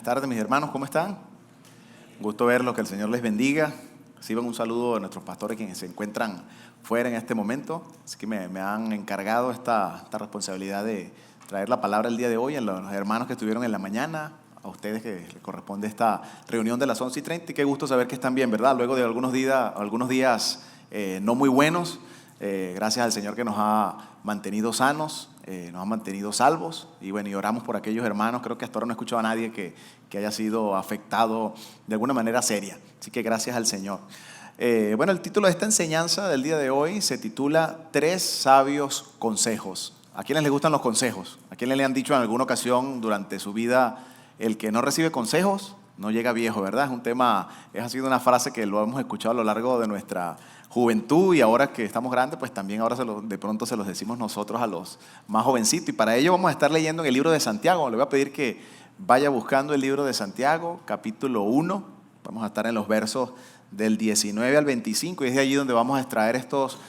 Buenas tardes, mis hermanos, ¿cómo están? Gusto verlos, que el Señor les bendiga. Reciban un saludo de nuestros pastores quienes se encuentran fuera en este momento. Así que me han encargado esta responsabilidad de traer la palabra el día de hoy a los hermanos que estuvieron en la mañana, a ustedes que les corresponde esta reunión de las 11:30. Y qué gusto saber que están bien, ¿verdad? Luego de algunos días no muy buenos, gracias al Señor que nos ha mantenido sanos, nos ha mantenido salvos, y bueno, y oramos por aquellos hermanos. Creo que hasta ahora no he escuchado a nadie que haya sido afectado de alguna manera seria, así que gracias al Señor. Bueno, el título de esta enseñanza del día de hoy se titula 3 sabios consejos. ¿A quiénes les gustan los consejos? ¿A quiénes le han dicho en alguna ocasión durante su vida: el que no recibe consejos no llega viejo, ¿verdad? Ha sido una frase que lo hemos escuchado a lo largo de nuestra juventud, y ahora que estamos grandes, pues también ahora de pronto se los decimos nosotros a los más jovencitos. Y para ello vamos a estar leyendo en el libro de Santiago. Le voy a pedir que vaya buscando el libro de Santiago, capítulo 1. Vamos a estar en los versos del 19 al 25, y es de allí donde vamos a extraer estos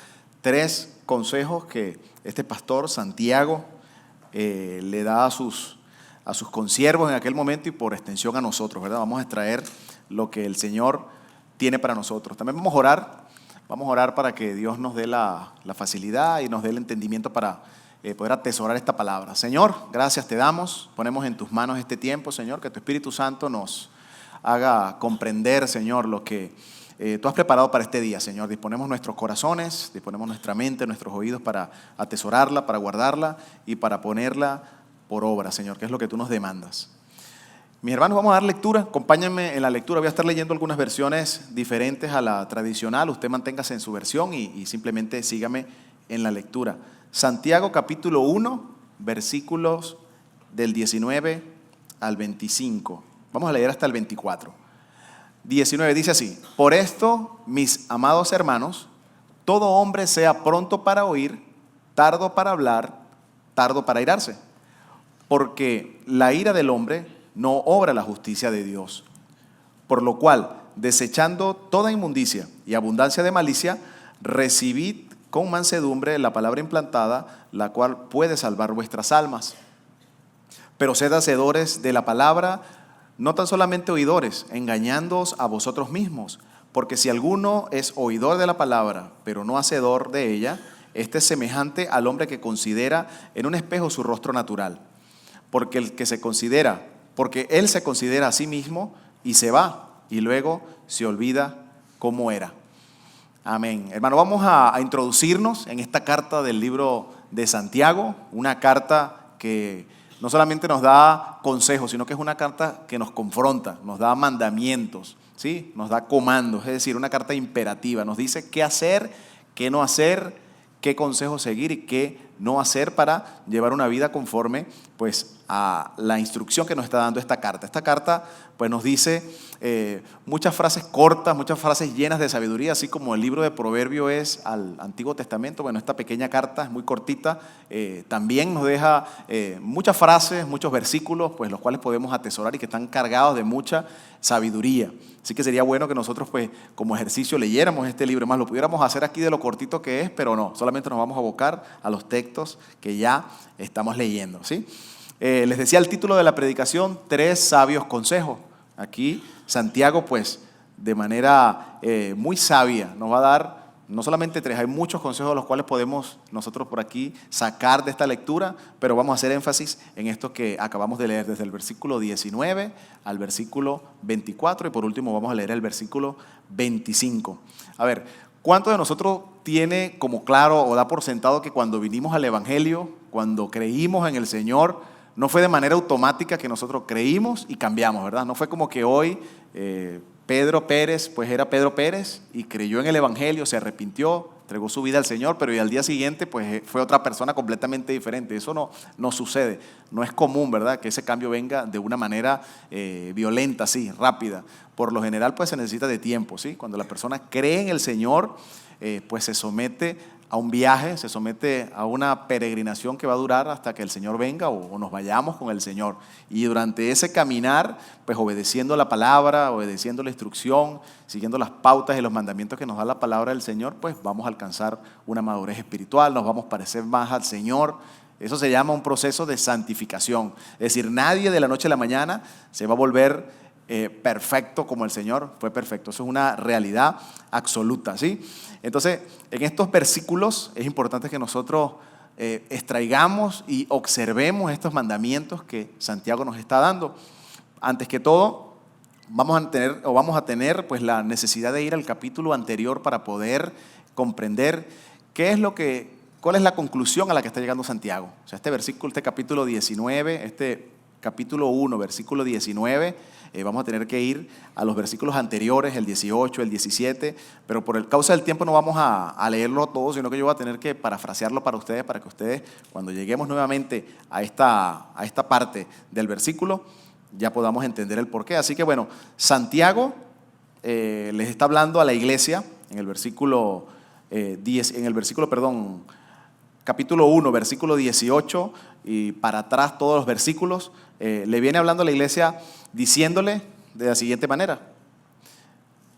3 consejos que este pastor Santiago le da a sus consiervos en aquel momento, y por extensión a nosotros, ¿verdad? Vamos a extraer lo que el Señor tiene para nosotros. También vamos a orar para que Dios nos dé la facilidad y nos dé el entendimiento para poder atesorar esta palabra. Señor, gracias te damos, ponemos en tus manos este tiempo, Señor, que tu Espíritu Santo nos haga comprender, Señor, lo que tú has preparado para este día, Señor. Disponemos nuestros corazones, disponemos nuestra mente, nuestros oídos para atesorarla, para guardarla y para ponerla por obra, Señor, que es lo que tú nos demandas. Mis hermanos, vamos a dar lectura. Acompáñenme en la lectura. Voy a estar leyendo algunas versiones diferentes a la tradicional. Usted manténgase en su versión y simplemente sígame en la lectura. Santiago capítulo 1, versículos del 19 al 25. Vamos a leer hasta el 24. 19 dice así: por esto, mis amados hermanos, todo hombre sea pronto para oír, tardo para hablar, tardo para airarse, porque la ira del hombre no obra la justicia de Dios. Por lo cual, desechando toda inmundicia y abundancia de malicia, recibid con mansedumbre la palabra implantada, la cual puede salvar vuestras almas. Pero sed hacedores de la palabra, no tan solamente oidores, engañándoos a vosotros mismos. Porque si alguno es oidor de la palabra, pero no hacedor de ella, este es semejante al hombre que considera en un espejo su rostro natural. Porque él se considera a sí mismo y se va, y luego se olvida cómo era. Amén. Hermano, vamos a introducirnos en esta carta del libro de Santiago, una carta que no solamente nos da consejos, sino que es una carta que nos confronta, nos da mandamientos, ¿sí? Nos da comandos, es decir, una carta imperativa. Nos dice qué hacer, qué no hacer, qué consejos seguir y qué no hacer para llevar una vida conforme pues a la instrucción que nos está dando esta carta. Esta carta pues nos dice muchas frases cortas, muchas frases llenas de sabiduría, así como el libro de Proverbios es al Antiguo Testamento. Bueno, esta pequeña carta es muy cortita, también nos deja muchas frases, muchos versículos, pues los cuales podemos atesorar y que están cargados de mucha sabiduría. Así que sería bueno que nosotros pues como ejercicio leyéramos este libro, más lo pudiéramos hacer aquí de lo cortito que es, pero no, solamente nos vamos a abocar a los textos que ya estamos leyendo, ¿sí? Les decía el título de la predicación: 3 sabios consejos. Aquí Santiago pues de manera muy sabia nos va a dar no solamente 3, hay muchos consejos los cuales podemos nosotros por aquí sacar de esta lectura, pero vamos a hacer énfasis en esto que acabamos de leer desde el versículo 19 al versículo 24, y por último vamos a leer el versículo 25. A ver, ¿cuántos de nosotros tiene como claro o da por sentado que cuando vinimos al Evangelio, cuando creímos en el Señor, no fue de manera automática que nosotros creímos y cambiamos, ¿verdad? No fue como que hoy Pedro Pérez, pues era Pedro Pérez y creyó en el Evangelio, se arrepintió, entregó su vida al Señor, pero y al día siguiente pues fue otra persona completamente diferente. Eso no sucede, no es común, ¿verdad? Que ese cambio venga de una manera violenta, así, rápida. Por lo general pues se necesita de tiempo, ¿sí? Cuando la persona cree en el Señor, pues se somete a un viaje, se somete a una peregrinación que va a durar hasta que el Señor venga o nos vayamos con el Señor. Y durante ese caminar, pues obedeciendo la palabra, obedeciendo la instrucción, siguiendo las pautas y los mandamientos que nos da la palabra del Señor, pues vamos a alcanzar una madurez espiritual, nos vamos a parecer más al Señor, Eso se llama un proceso de santificación. Es decir, nadie de la noche a la mañana se va a volver perfecto como el Señor fue perfecto. Eso es una realidad absoluta, ¿sí? Entonces, en estos versículos es importante que nosotros extraigamos y observemos estos mandamientos que Santiago nos está dando. Antes que todo, vamos a tener pues la necesidad de ir al capítulo anterior para poder comprender cuál es la conclusión a la que está llegando Santiago. O sea, este capítulo 19, este capítulo 1, versículo 19, vamos a tener que ir a los versículos anteriores, el 18, el 17, pero por causa del tiempo no vamos a leerlo todo, sino que yo voy a tener que parafrasearlo para ustedes, para que ustedes, cuando lleguemos nuevamente a esta parte del versículo, ya podamos entender el porqué. Así que bueno, Santiago les está hablando a la iglesia en el versículo capítulo 1, versículo 18 y para atrás todos los versículos, le viene hablando a la iglesia diciéndole de la siguiente manera.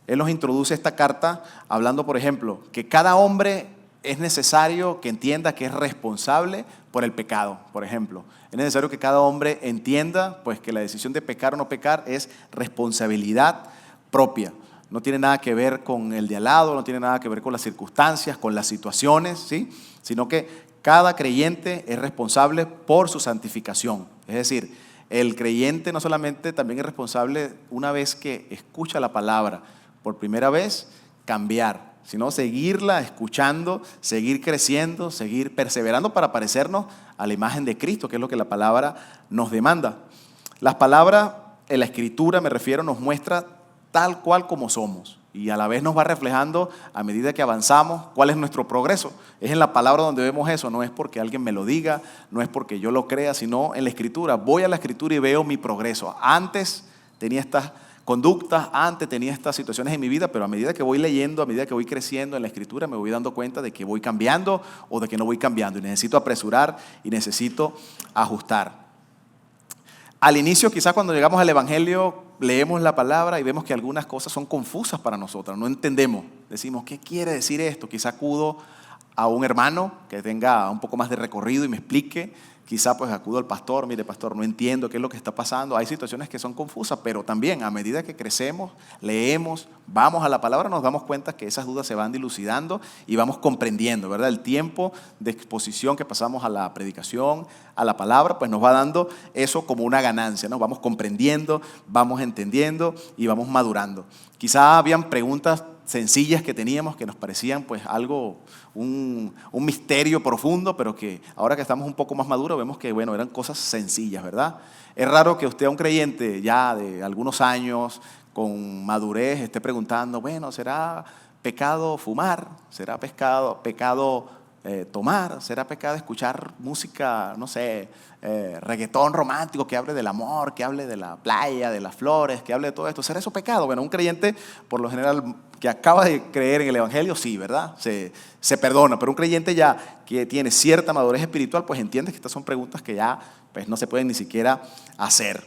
Él nos introduce esta carta hablando, por ejemplo, que cada hombre es necesario que entienda que es responsable por el pecado, por ejemplo. Es necesario que cada hombre entienda pues, que la decisión de pecar o no pecar es responsabilidad propia. No tiene nada que ver con el de al lado, no tiene nada que ver con las circunstancias, con las situaciones, ¿sí? Sino que cada creyente es responsable por su santificación. Es decir, el creyente no solamente también es responsable una vez que escucha la palabra, por primera vez cambiar, sino seguirla escuchando, seguir creciendo, seguir perseverando para parecernos a la imagen de Cristo, que es lo que la palabra nos demanda. Las palabras en la Escritura, me refiero, nos muestra tal cual como somos y a la vez nos va reflejando a medida que avanzamos cuál es nuestro progreso. Es en la palabra donde vemos eso, no es porque alguien me lo diga, no es porque yo lo crea, sino en la Escritura. Voy a la Escritura y veo mi progreso. Antes tenía estas conductas, antes tenía estas situaciones en mi vida, pero a medida que voy leyendo, a medida que voy creciendo en la Escritura, me voy dando cuenta de que voy cambiando o de que no voy cambiando y necesito apresurar y necesito ajustar. Al inicio, quizás cuando llegamos al Evangelio, leemos la palabra y vemos que algunas cosas son confusas para nosotros, no entendemos. Decimos, ¿qué quiere decir esto? Quizás acudo a un hermano que tenga un poco más de recorrido y me explique. Quizá pues acudo al pastor, mire pastor, no entiendo qué es lo que está pasando. Hay situaciones que son confusas, pero también a medida que crecemos, leemos, vamos a la palabra, nos damos cuenta que esas dudas se van dilucidando y vamos comprendiendo, ¿verdad? El tiempo de exposición que pasamos a la predicación, a la palabra, pues nos va dando eso como una ganancia, ¿no? Vamos comprendiendo, vamos entendiendo y vamos madurando. Quizá habían preguntas sencillas que teníamos que nos parecían pues algo, un misterio profundo, pero que ahora que estamos un poco más maduros vemos que bueno, eran cosas sencillas, ¿verdad? Es raro que usted a un creyente ya de algunos años con madurez esté preguntando, bueno, ¿será pecado fumar? ¿Será pecado tomar? ¿Será pecado escuchar música, no sé, reggaetón romántico que hable del amor, que hable de la playa, de las flores, que hable de todo esto? ¿Será eso pecado? Bueno, un creyente por lo general que acaba de creer en el Evangelio, sí, ¿verdad? Se perdona, pero un creyente ya que tiene cierta madurez espiritual, pues entiende que estas son preguntas que ya pues, no se pueden ni siquiera hacer.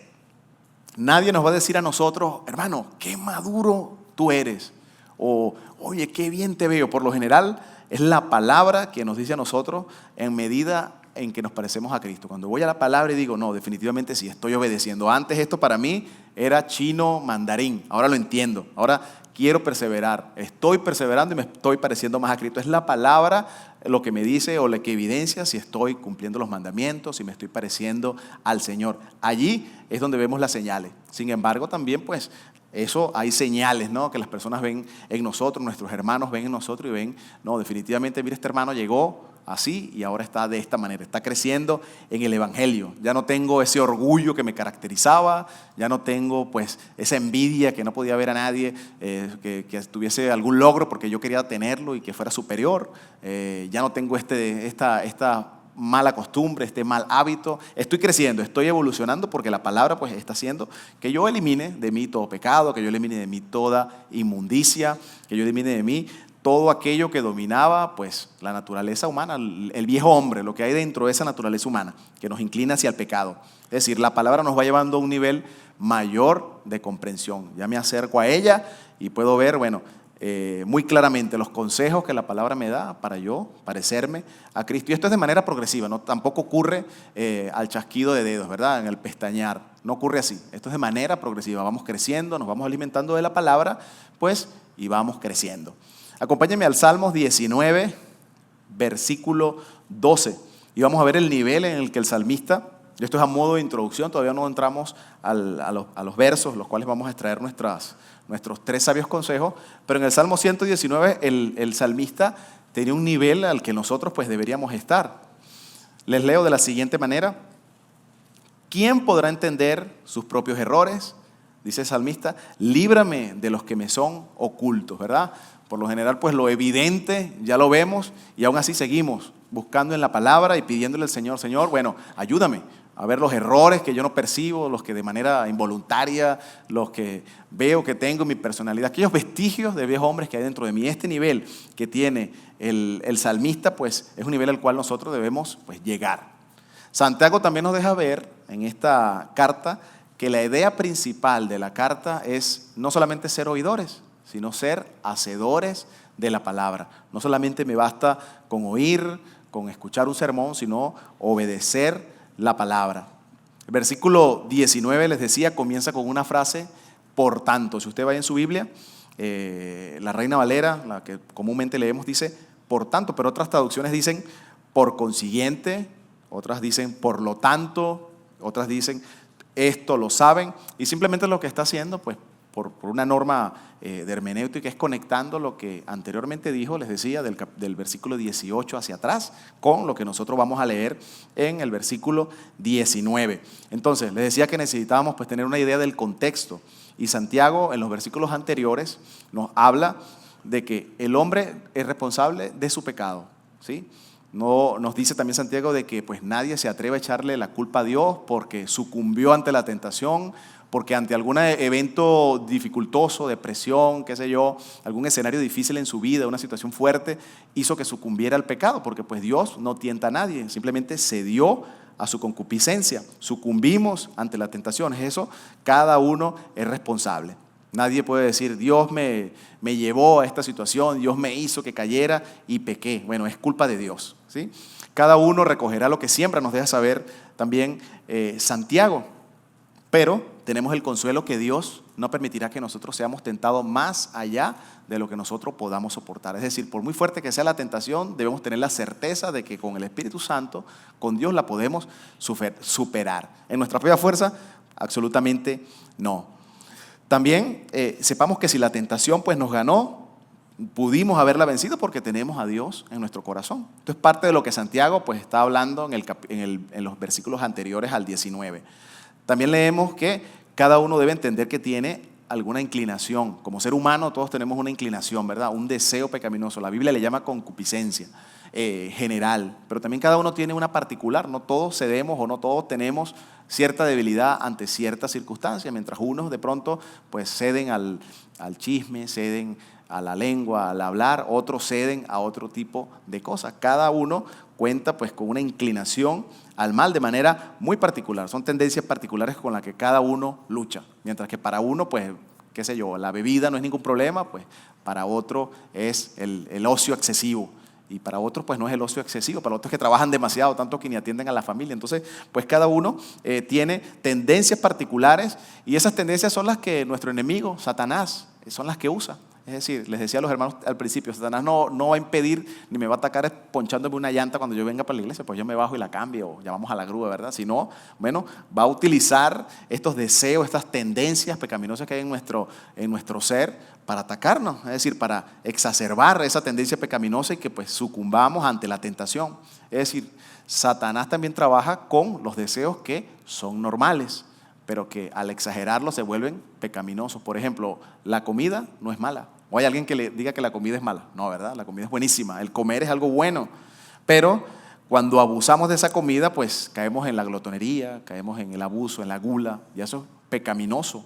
Nadie nos va a decir a nosotros, hermano, qué maduro tú eres, o oye, qué bien te veo. Por lo general es la palabra que nos dice a nosotros en medida en que nos parecemos a Cristo. Cuando voy a la palabra y digo, no, definitivamente sí, estoy obedeciendo. Antes esto para mí era chino mandarín, ahora lo entiendo, ahora quiero perseverar, estoy perseverando y me estoy pareciendo más a Cristo. Es la palabra lo que me dice o lo que evidencia si estoy cumpliendo los mandamientos, si me estoy pareciendo al Señor. Allí es donde vemos las señales. Sin embargo, también pues eso hay señales, ¿no? Que las personas ven en nosotros, nuestros hermanos ven en nosotros y ven, no, definitivamente, mira, este hermano llegó así y ahora está de esta manera, está creciendo en el Evangelio. Ya no tengo ese orgullo que me caracterizaba, ya no tengo pues esa envidia que no podía ver a nadie que tuviese algún logro porque yo quería tenerlo y que fuera superior. Ya no tengo esta mala costumbre, este mal hábito. Estoy creciendo, estoy evolucionando porque la palabra pues está haciendo que yo elimine de mí todo pecado, que yo elimine de mí toda inmundicia, que yo elimine de mí todo aquello que dominaba pues la naturaleza humana, el viejo hombre, lo que hay dentro de esa naturaleza humana que nos inclina hacia el pecado. Es decir, la palabra nos va llevando a un nivel mayor de comprensión. Ya me acerco a ella y puedo ver, bueno, muy claramente los consejos que la palabra me da para yo parecerme a Cristo. Y esto es de manera progresiva, ¿no? Tampoco ocurre al chasquido de dedos, ¿verdad? En el pestañear. No ocurre así. Esto es de manera progresiva. Vamos creciendo, nos vamos alimentando de la palabra, pues, y vamos creciendo. Acompáñenme al Salmos 19, versículo 12. Y vamos a ver el nivel en el que el salmista, y esto es a modo de introducción, todavía no entramos a los versos, los cuales vamos a extraer nuestros 3 sabios consejos, pero en el Salmo 119 el salmista tenía un nivel al que nosotros pues deberíamos estar. Les leo de la siguiente manera: ¿quién podrá entender sus propios errores? Dice el salmista, líbrame de los que me son ocultos, ¿verdad? Por lo general pues lo evidente ya lo vemos y aún así seguimos buscando en la palabra y pidiéndole al Señor, Señor, bueno, ayúdame a ver los errores que yo no percibo, los que de manera involuntaria, los que veo que tengo en mi personalidad, aquellos vestigios de viejos hombres que hay dentro de mí. Este nivel que tiene el salmista, pues es un nivel al cual nosotros debemos pues llegar. Santiago también nos deja ver en esta carta que la idea principal de la carta es no solamente ser oidores, sino ser hacedores de la palabra. No solamente me basta con oír, con escuchar un sermón, sino obedecer la palabra. El versículo 19, les decía, comienza con una frase, por tanto. Si usted va en su Biblia, la Reina Valera, la que comúnmente leemos, dice por tanto, pero otras traducciones dicen por consiguiente, otras dicen por lo tanto, otras dicen esto lo saben, y simplemente lo que está haciendo, pues por una norma de hermenéutica, es conectando lo que anteriormente dijo, les decía, del versículo 18 hacia atrás, con lo que nosotros vamos a leer en el versículo 19. Entonces, les decía que necesitábamos pues tener una idea del contexto, y Santiago en los versículos anteriores nos habla de que el hombre es responsable de su pecado, ¿sí? No, nos dice también Santiago de que pues nadie se atreve a echarle la culpa a Dios porque sucumbió ante la tentación, porque ante algún evento dificultoso, depresión, qué sé yo, algún escenario difícil en su vida, una situación fuerte, hizo que sucumbiera al pecado, porque pues Dios no tienta a nadie, simplemente cedió a su concupiscencia, sucumbimos ante la tentación. Eso cada uno es responsable. Nadie puede decir, Dios me llevó a esta situación, Dios me hizo que cayera y pequé. Bueno, es culpa de Dios, ¿sí? Cada uno recogerá lo que siembra, nos deja saber también Santiago. Pero tenemos el consuelo que Dios no permitirá que nosotros seamos tentados más allá de lo que nosotros podamos soportar. Es decir, por muy fuerte que sea la tentación, debemos tener la certeza de que con el Espíritu Santo, con Dios la podemos superar. En nuestra propia fuerza, absolutamente no. También sepamos que si la tentación pues nos ganó, pudimos haberla vencido porque tenemos a Dios en nuestro corazón. Esto es parte de lo que Santiago pues está hablando en los versículos anteriores al 19. También leemos que cada uno debe entender que tiene alguna inclinación. Como ser humano todos tenemos una inclinación, ¿verdad? Un deseo pecaminoso. La Biblia le llama concupiscencia general, pero también cada uno tiene una particular. No todos cedemos o no todos tenemos cierta debilidad ante ciertas circunstancias, mientras unos de pronto pues ceden al chisme, ceden a la lengua, al hablar, otros ceden a otro tipo de cosas. Cada uno cuenta pues con una inclinación al mal de manera muy particular. Son tendencias particulares con las que cada uno lucha. Mientras que para uno, pues, qué sé yo, la bebida no es ningún problema, pues para otro es el ocio excesivo. Y para otros, pues no es el ocio excesivo, para otros que trabajan demasiado, tanto que ni atienden a la familia. Entonces, pues cada uno tiene tendencias particulares y esas tendencias son las que nuestro enemigo, Satanás, son las que usa. Es decir, les decía a los hermanos al principio, Satanás no va a impedir ni me va a atacar ponchándome una llanta cuando yo venga para la iglesia, pues yo me bajo y la cambio, o llamamos a la grúa, ¿verdad? Sino, bueno, va a utilizar estos deseos, estas tendencias pecaminosas que hay en nuestro ser para atacarnos, es decir, para exacerbar esa tendencia pecaminosa y que pues sucumbamos ante la tentación. Es decir, Satanás también trabaja con los deseos que son normales, pero que al exagerarlo se vuelven pecaminosos. Por ejemplo, la comida no es mala. O hay alguien que le diga que la comida es mala. No, ¿verdad? La comida es buenísima. El comer es algo bueno. Pero cuando abusamos de esa comida, pues caemos en la glotonería, caemos en el abuso, en la gula. Y eso es pecaminoso.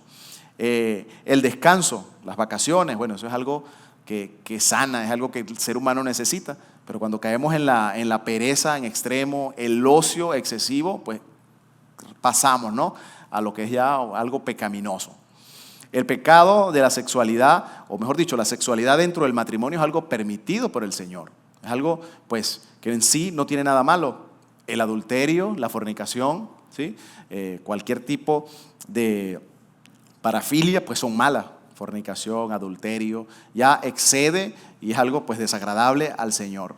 El descanso, las vacaciones, bueno, eso es algo que sana, es algo que el ser humano necesita. Pero cuando caemos en la pereza en extremo, el ocio excesivo, pues pasamos, ¿no?, a lo que es ya algo pecaminoso. El pecado de la sexualidad, o mejor dicho, la sexualidad dentro del matrimonio es algo permitido por el Señor. Es algo, pues, que en sí no tiene nada malo. El adulterio, la fornicación, ¿sí? Cualquier tipo de parafilia, pues son malas. Fornicación, adulterio, ya excede y es algo, pues, desagradable al Señor.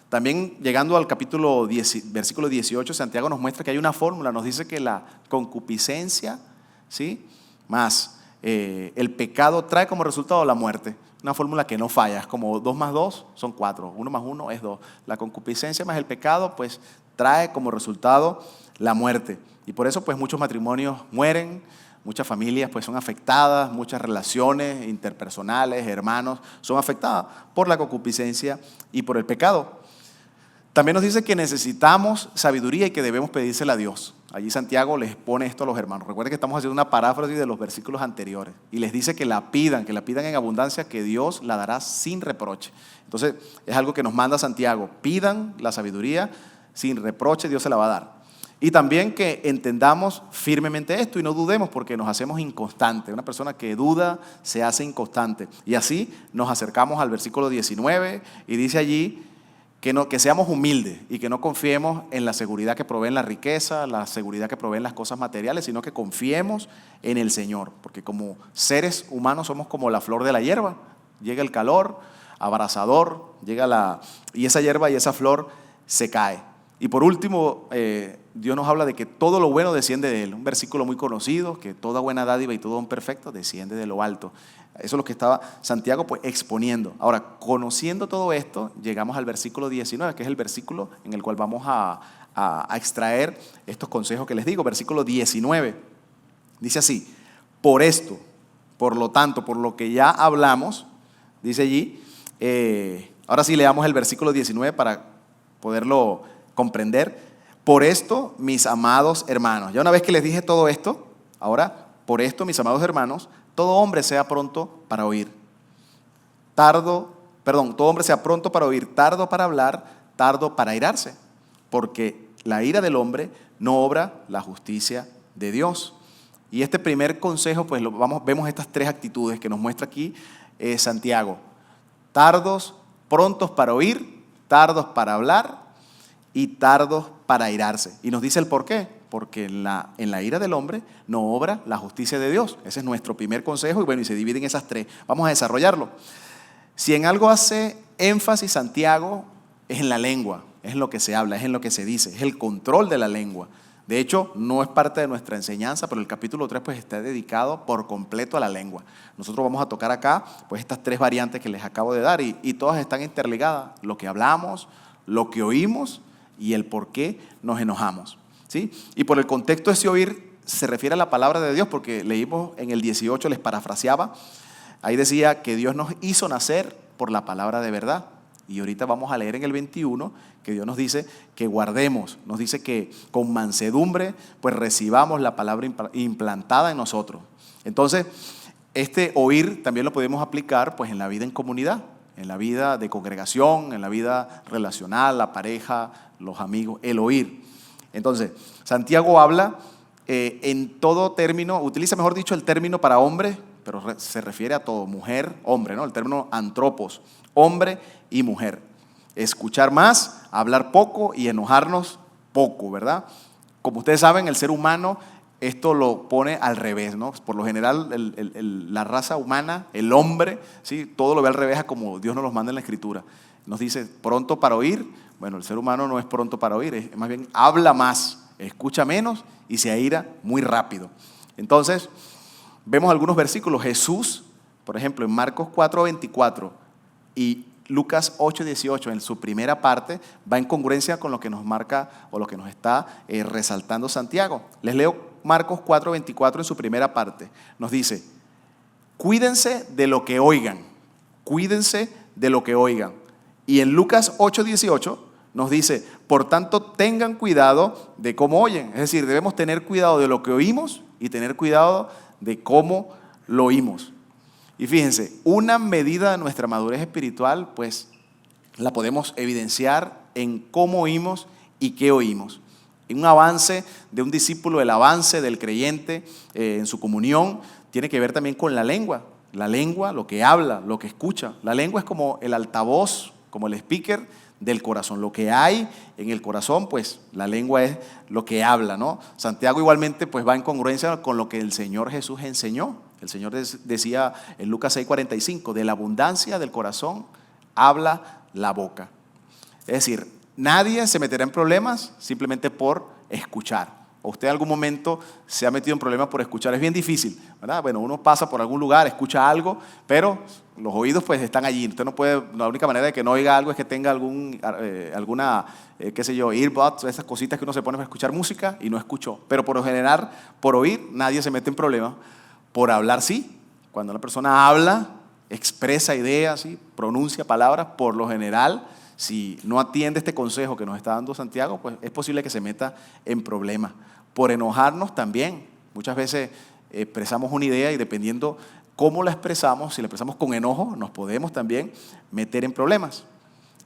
También llegando al capítulo 10, versículo 18, Santiago nos muestra que hay una fórmula, nos dice que la concupiscencia, ¿sí?, más el pecado trae como resultado la muerte. Una fórmula que no falla, es como 2 más 2 son 4, 1 más 1 es 2. La concupiscencia más el pecado, pues trae como resultado la muerte. Y por eso, pues, muchos matrimonios mueren, muchas familias, pues, son afectadas, muchas relaciones interpersonales, hermanos, son afectadas por la concupiscencia y por el pecado. También nos dice que necesitamos sabiduría y que debemos pedírsela a Dios. Allí Santiago les pone esto a los hermanos. Recuerden que estamos haciendo una paráfrasis de los versículos anteriores. Y les dice que la pidan en abundancia, que Dios la dará sin reproche. Entonces, es algo que nos manda Santiago. Pidan la sabiduría sin reproche, Dios se la va a dar. Y también que entendamos firmemente esto y no dudemos porque nos hacemos inconstantes. Una persona que duda se hace inconstante. Y así nos acercamos al versículo 19 y dice allí que seamos humildes y que no confiemos en la seguridad que proveen la riqueza, la seguridad que proveen las cosas materiales, sino que confiemos en el Señor. Porque como seres humanos somos como la flor de la hierba. Llega el calor abrasador, y esa hierba y esa flor se cae. Y por último, Dios nos habla de que todo lo bueno desciende de Él. Un versículo muy conocido, que toda buena dádiva y todo don perfecto desciende de lo alto. Eso es lo que estaba Santiago, pues, exponiendo. Ahora, conociendo todo esto, llegamos al versículo 19, que es el versículo en el cual vamos a extraer estos consejos que les digo. Versículo 19, dice así: por esto, por lo tanto, por lo que ya hablamos, dice allí, ahora sí leamos el versículo 19 para poderlo comprender. Por esto, mis amados hermanos. Ya una vez que les dije todo esto, ahora, por esto, mis amados hermanos, todo hombre sea pronto para oír. Todo hombre sea pronto para oír, tardo para hablar, tardo para airarse, porque la ira del hombre no obra la justicia de Dios. Y este primer consejo, pues vemos estas 3 actitudes que nos muestra aquí Santiago. Prontos para oír, tardos para hablar y tardos para airarse. Y nos dice el por qué. Porque en la ira del hombre no obra la justicia de Dios. Ese es nuestro primer consejo y bueno, y se divide en esas 3. Vamos a desarrollarlo. Si en algo hace énfasis Santiago, es en la lengua, es en lo que se habla, es en lo que se dice, es el control de la lengua. De hecho, no es parte de nuestra enseñanza, pero el capítulo 3 pues está dedicado por completo a la lengua. Nosotros vamos a tocar acá pues estas 3 variantes que les acabo de dar y todas están interligadas. Lo que hablamos, lo que oímos y el por qué nos enojamos. ¿Sí? Y por el contexto de ese oír se refiere a la palabra de Dios, porque leímos en el 18, les parafraseaba, ahí decía que Dios nos hizo nacer por la palabra de verdad. Y ahorita vamos a leer en el 21 que Dios nos dice que guardemos, nos dice que con mansedumbre pues recibamos la palabra implantada en nosotros. Entonces, este oír también lo podemos aplicar pues en la vida en comunidad, en la vida de congregación, en la vida relacional, la pareja, los amigos, el oír. Entonces, Santiago habla en todo término, utiliza mejor dicho el término para hombre, pero se refiere a todo, mujer, hombre, ¿no? El término antropos, hombre y mujer. Escuchar más, hablar poco y enojarnos poco, ¿verdad? Como ustedes saben, el ser humano esto lo pone al revés, ¿no? Por lo general, la raza humana, el hombre, ¿sí? Todo lo ve al revés a como Dios nos los manda en la Escritura. Nos dice, pronto para oír. Bueno, el ser humano no es pronto para oír, es más bien habla más, escucha menos y se aira muy rápido. Entonces, vemos algunos versículos. Jesús, por ejemplo, en Marcos 4:24 y Lucas 8:18, en su primera parte, va en congruencia con lo que nos marca o lo que nos está resaltando Santiago. Les leo Marcos 4:24 en su primera parte. Nos dice, cuídense de lo que oigan, cuídense de lo que oigan. Y en Lucas 8:18 nos dice, por tanto, tengan cuidado de cómo oyen. Es decir, debemos tener cuidado de lo que oímos y tener cuidado de cómo lo oímos. Y fíjense, una medida de nuestra madurez espiritual, pues, la podemos evidenciar en cómo oímos y qué oímos. En un avance de un discípulo, el avance del creyente en su comunión, tiene que ver también con la lengua. La lengua, lo que habla, lo que escucha. La lengua es como el altavoz, como el speaker del corazón. Lo que hay en el corazón, pues la lengua es lo que habla, ¿no? Santiago igualmente pues va en congruencia con lo que el Señor Jesús enseñó. El Señor decía en Lucas 6:45, de la abundancia del corazón habla la boca. Es decir, nadie se meterá en problemas simplemente por escuchar. ¿O usted en algún momento se ha metido en problemas por escuchar? Es bien difícil, ¿verdad? Bueno, uno pasa por algún lugar, escucha algo, pero los oídos pues están allí. Usted no puede, la única manera de que no oiga algo es que tenga alguna, qué sé yo, earbuds, esas cositas que uno se pone para escuchar música y no escuchó. Pero por lo general, por oír, nadie se mete en problemas. Por hablar, sí. Cuando una persona habla, expresa ideas, ¿sí? Pronuncia palabras, por lo general, si no atiende este consejo que nos está dando Santiago, pues es posible que se meta en problemas. Por enojarnos también. Muchas veces expresamos una idea y dependiendo cómo la expresamos, si la expresamos con enojo, nos podemos también meter en problemas.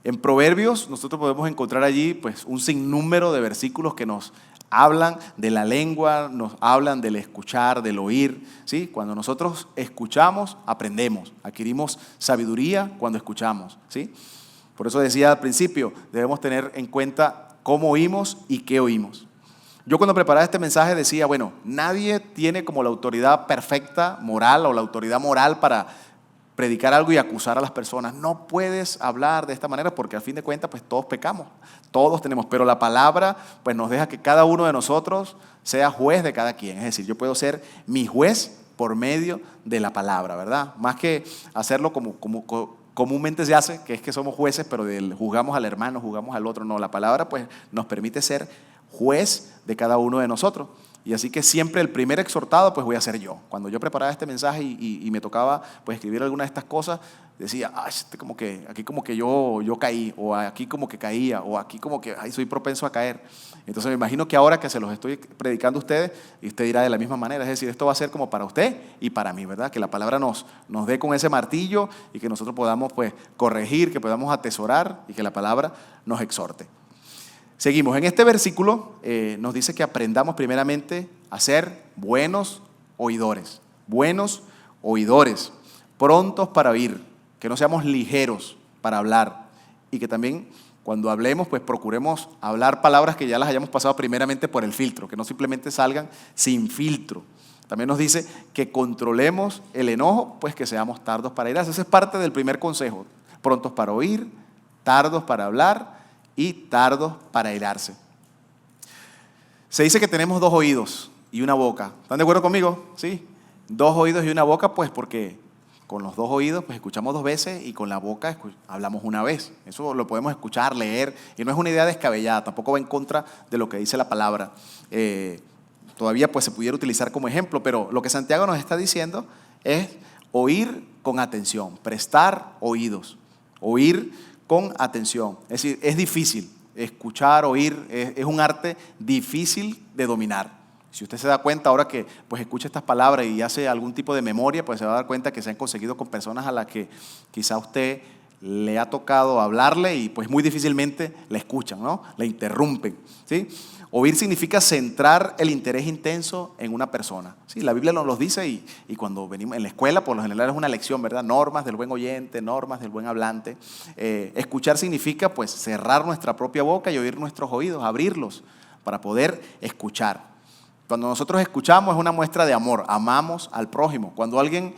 En Proverbios nosotros podemos encontrar allí pues, un sinnúmero de versículos que nos hablan de la lengua, nos hablan del escuchar, del oír, ¿sí? Cuando nosotros escuchamos, aprendemos, adquirimos sabiduría cuando escuchamos, ¿sí? Por eso decía al principio, debemos tener en cuenta cómo oímos y qué oímos. Yo cuando preparaba este mensaje decía, bueno, nadie tiene como la autoridad perfecta, moral, o la autoridad moral para predicar algo y acusar a las personas. No puedes hablar de esta manera porque al fin de cuentas pues todos pecamos, todos tenemos, pero la palabra pues nos deja que cada uno de nosotros sea juez de cada quien. Es decir, yo puedo ser mi juez por medio de la palabra, ¿verdad? Más que hacerlo como comúnmente se hace, que es que somos jueces, pero juzgamos al hermano, juzgamos al otro. No, la palabra pues nos permite ser juez de cada uno de nosotros. Y así que siempre el primer exhortado pues voy a ser yo. Cuando yo preparaba este mensaje y me tocaba pues escribir alguna de estas cosas, decía, aquí como que yo caí, o aquí como que caía, o aquí como que soy propenso a caer. Entonces me imagino que ahora que se los estoy predicando a ustedes, y usted dirá de la misma manera, es decir, esto va a ser como para usted y para mí, ¿verdad? Que la palabra nos dé con ese martillo y que nosotros podamos pues corregir, que podamos atesorar y que la palabra nos exhorte. Seguimos. En este versículo nos dice que aprendamos primeramente a ser buenos oidores. Buenos oidores, prontos para oír, que no seamos ligeros para hablar y que también cuando hablemos pues procuremos hablar palabras que ya las hayamos pasado primeramente por el filtro, que no simplemente salgan sin filtro. También nos dice que controlemos el enojo, pues que seamos tardos para irarse. Ese es parte del primer consejo. Prontos para oír, tardos para hablar y tardos para irarse. Se dice que tenemos 2 oídos y una boca. ¿Están de acuerdo conmigo? Sí. 2 oídos y una boca, pues porque con los 2 oídos pues escuchamos 2 veces y con la boca hablamos una vez. Eso lo podemos escuchar, leer, y no es una idea descabellada, tampoco va en contra de lo que dice la palabra. Todavía pues se pudiera utilizar como ejemplo, pero lo que Santiago nos está diciendo es oír con atención, prestar oídos, oír con atención. Es decir, es difícil escuchar, oír, es un arte difícil de dominar. Si usted se da cuenta ahora que pues escucha estas palabras y hace algún tipo de memoria, pues se va a dar cuenta que se han conseguido con personas a las que quizá usted le ha tocado hablarle y pues muy difícilmente la escuchan, ¿no? La interrumpen, ¿sí? Oír significa centrar el interés intenso en una persona. Sí, la Biblia nos lo dice y cuando venimos en la escuela, por lo general es una lección, ¿verdad? Normas del buen oyente, normas del buen hablante. Escuchar significa pues cerrar nuestra propia boca y oír nuestros oídos, abrirlos para poder escuchar. Cuando nosotros escuchamos es una muestra de amor, amamos al prójimo. Cuando alguien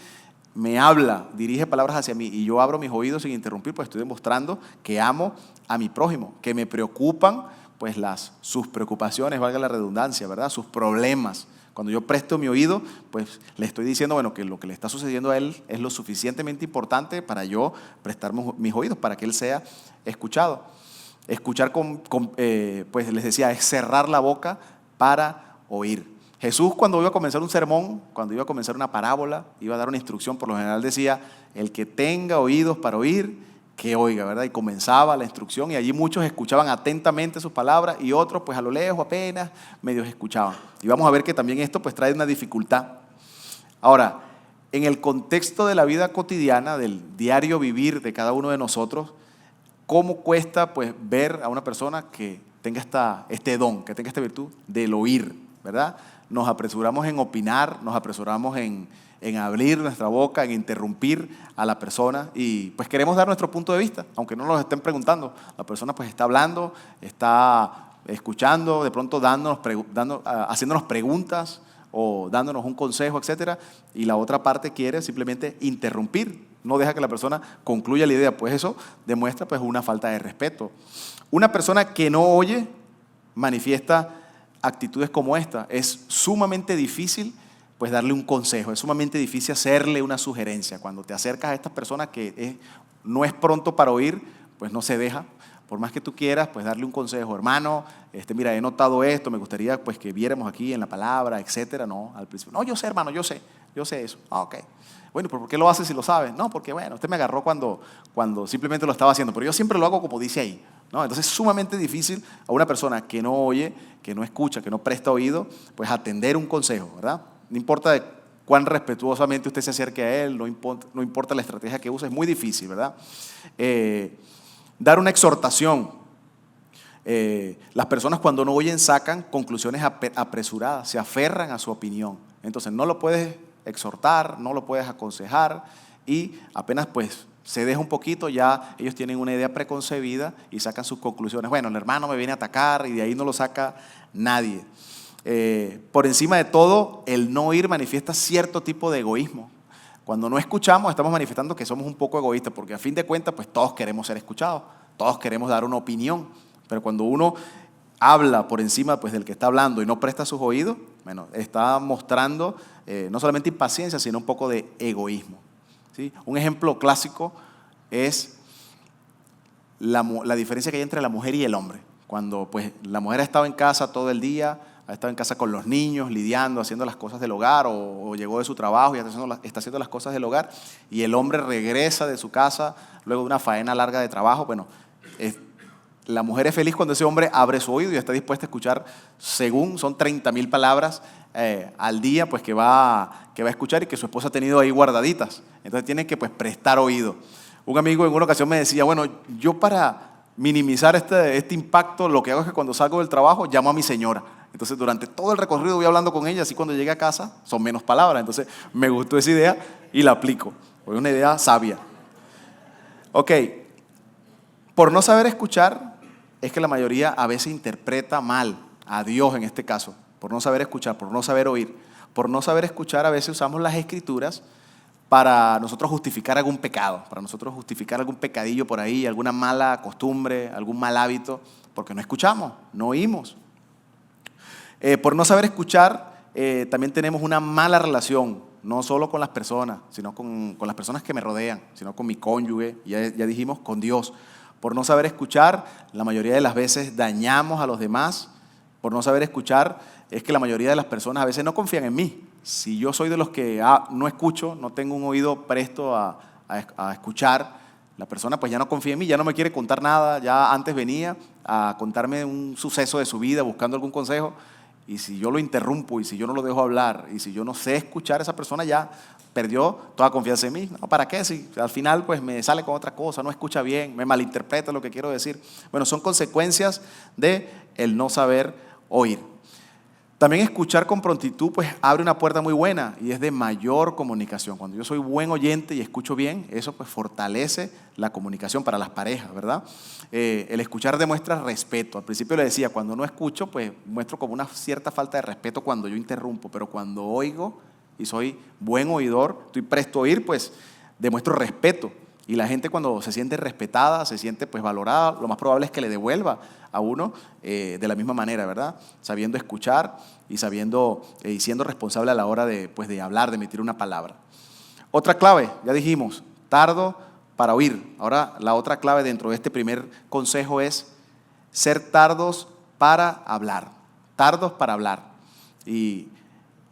me habla, dirige palabras hacia mí y yo abro mis oídos sin interrumpir, pues estoy demostrando que amo a mi prójimo, que me preocupan pues sus preocupaciones, valga la redundancia, ¿verdad? Sus problemas. Cuando yo presto mi oído, pues le estoy diciendo, bueno, que lo que le está sucediendo a él es lo suficientemente importante para yo prestar mis oídos, para que él sea escuchado. Escuchar, pues les decía, es cerrar la boca para oír. Jesús cuando iba a comenzar un sermón, cuando iba a comenzar una parábola, iba a dar una instrucción, por lo general decía, el que tenga oídos para oír, que oiga, ¿verdad? Y comenzaba la instrucción y allí muchos escuchaban atentamente sus palabras y otros pues a lo lejos apenas medios escuchaban. Y vamos a ver que también esto pues trae una dificultad. Ahora, en el contexto de la vida cotidiana, del diario vivir de cada uno de nosotros, ¿cómo cuesta pues ver a una persona que tenga este don, que tenga esta virtud del oír, ¿verdad? Nos apresuramos en opinar, nos apresuramos en en abrir nuestra boca, en interrumpir a la persona y pues queremos dar nuestro punto de vista, aunque no nos estén preguntando. La persona pues está hablando, está escuchando, de pronto haciéndonos preguntas o dándonos un consejo, etcétera, y la otra parte quiere simplemente interrumpir, no deja que la persona concluya la idea, pues eso demuestra pues una falta de respeto. Una persona que no oye manifiesta actitudes como esta. Es sumamente difícil pues darle un consejo, es sumamente difícil hacerle una sugerencia. Cuando te acercas a estas personas que no es pronto para oír, pues no se deja. Por más que tú quieras, pues darle un consejo, hermano, mira, he notado esto, me gustaría pues que viéramos aquí en la palabra, etcétera. No, al principio, no, yo sé, hermano, yo sé eso. Ah, ok. Bueno, ¿pero por qué lo haces si lo sabes? No, porque bueno, usted me agarró cuando simplemente lo estaba haciendo, pero yo siempre lo hago como dice ahí, ¿no? Entonces es sumamente difícil a una persona que no oye, que no escucha, que no presta oído, pues atender un consejo, ¿verdad? No importa de cuán respetuosamente usted se acerque a él, no importa la estrategia que use, es muy difícil, ¿verdad? Dar una exhortación. Las personas cuando no oyen sacan conclusiones apresuradas, se aferran a su opinión. Entonces no lo puedes exhortar, no lo puedes aconsejar y apenas pues se deja un poquito, ya ellos tienen una idea preconcebida y sacan sus conclusiones. Bueno, el hermano me viene a atacar y de ahí no lo saca nadie. Por encima de todo, el no oír manifiesta cierto tipo de egoísmo. Cuando no escuchamos, estamos manifestando que somos un poco egoístas, porque a fin de cuentas, pues todos queremos ser escuchados, todos queremos dar una opinión, pero cuando uno habla por encima pues, del que está hablando y no presta sus oídos, bueno, está mostrando no solamente impaciencia, sino un poco de egoísmo, ¿sí? Un ejemplo clásico es la diferencia que hay entre la mujer y el hombre. Cuando pues, la mujer ha estado en casa todo el día, ha estado en casa con los niños, lidiando, haciendo las cosas del hogar, o llegó de su trabajo y está haciendo las cosas del hogar, y el hombre regresa de su casa luego de una faena larga de trabajo. Bueno, la mujer es feliz cuando ese hombre abre su oído y está dispuesta a escuchar, según son 30,000 palabras al día, pues que va a escuchar y que su esposa ha tenido ahí guardaditas. Entonces tiene que pues, prestar oído. Un amigo en una ocasión me decía, bueno, yo para minimizar este impacto, lo que hago es que cuando salgo del trabajo llamo a mi señora. Entonces durante todo el recorrido voy hablando con ella, así cuando llegue a casa son menos palabras. Entonces me gustó esa idea y la aplico. Es una idea sabia. Ok, por no saber escuchar es que la mayoría a veces interpreta mal a Dios en este caso. Por no saber escuchar, por no saber oír. Por no saber escuchar a veces usamos las escrituras para nosotros justificar algún pecado, para nosotros justificar algún pecadillo por ahí, alguna mala costumbre, algún mal hábito, porque no escuchamos, no oímos. Por no saber escuchar, también tenemos una mala relación, no solo con las personas, sino con las personas que me rodean, sino con mi cónyuge, ya dijimos, con Dios. Por no saber escuchar, la mayoría de las veces dañamos a los demás. Por no saber escuchar, es que la mayoría de las personas a veces no confían en mí. Si yo soy de los que no escucho, no tengo un oído presto a escuchar, la persona pues ya no confía en mí, ya no me quiere contar nada. Ya antes venía a contarme un suceso de su vida buscando algún consejo, y si yo lo interrumpo y si yo no lo dejo hablar y si yo no sé escuchar, esa persona ya perdió toda confianza en mí. ¿No? ¿Para qué? Si al final pues me sale con otra cosa, no escucha bien, me malinterpreta lo que quiero decir. Bueno, son consecuencias de el no saber oír. También escuchar con prontitud pues abre una puerta muy buena y es de mayor comunicación. Cuando yo soy buen oyente y escucho bien, eso pues fortalece la comunicación para las parejas, ¿verdad? El escuchar demuestra respeto. Al principio le decía, cuando no escucho pues muestro como una cierta falta de respeto cuando yo interrumpo, pero cuando oigo y soy buen oidor, estoy presto a oír, pues demuestro respeto. Y la gente cuando se siente respetada, se siente pues valorada, lo más probable es que le devuelva a uno de la misma manera, ¿verdad? Sabiendo escuchar y siendo responsable a la hora de hablar, de emitir una palabra. Otra clave, ya dijimos, tardo para oír. Ahora la otra clave dentro de este primer consejo es ser tardos para hablar. Tardos para hablar. Y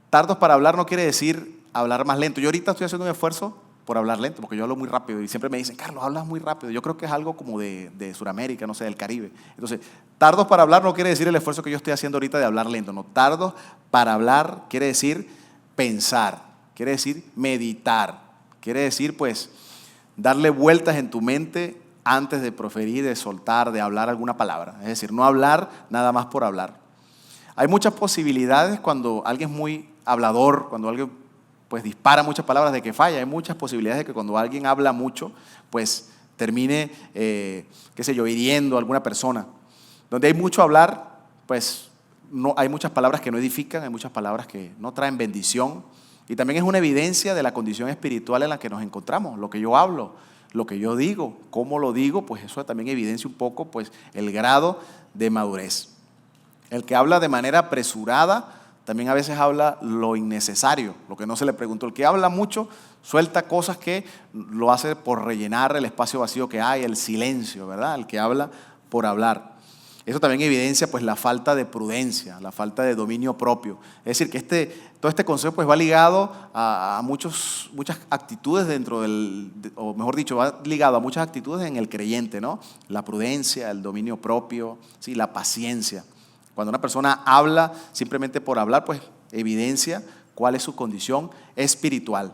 tardos para hablar no quiere decir hablar más lento. Yo ahorita estoy haciendo un esfuerzo por hablar lento, porque yo hablo muy rápido y siempre me dicen, Carlos, hablas muy rápido. Yo creo que es algo como de Sudamérica, no sé, del Caribe. Entonces, tardos para hablar no quiere decir el esfuerzo que yo estoy haciendo ahorita de hablar lento. No, tardos para hablar quiere decir pensar, quiere decir meditar, quiere decir pues darle vueltas en tu mente antes de proferir, de soltar, de hablar alguna palabra. Es decir, no hablar nada más por hablar. Hay muchas posibilidades cuando alguien es muy hablador, cuando alguien pues dispara muchas palabras de que falla. Hay muchas posibilidades de que cuando alguien habla mucho, pues termine, qué sé yo, hiriendo a alguna persona. Donde hay mucho hablar, pues no, hay muchas palabras que no edifican, hay muchas palabras que no traen bendición. Y también es una evidencia de la condición espiritual en la que nos encontramos. Lo que yo hablo, lo que yo digo, cómo lo digo, pues eso también evidencia un poco pues, el grado de madurez. El que habla de manera apresurada también a veces habla lo innecesario, lo que no se le preguntó. El que habla mucho suelta cosas que lo hace por rellenar el espacio vacío que hay, el silencio, ¿verdad? El que habla por hablar. Eso también evidencia pues la falta de prudencia, la falta de dominio propio. Es decir, que todo este consejo pues va ligado a muchas actitudes dentro o mejor dicho, va ligado a muchas actitudes en el creyente, ¿no? La prudencia, el dominio propio, ¿sí? La paciencia. Cuando una persona habla simplemente por hablar, pues evidencia cuál es su condición espiritual.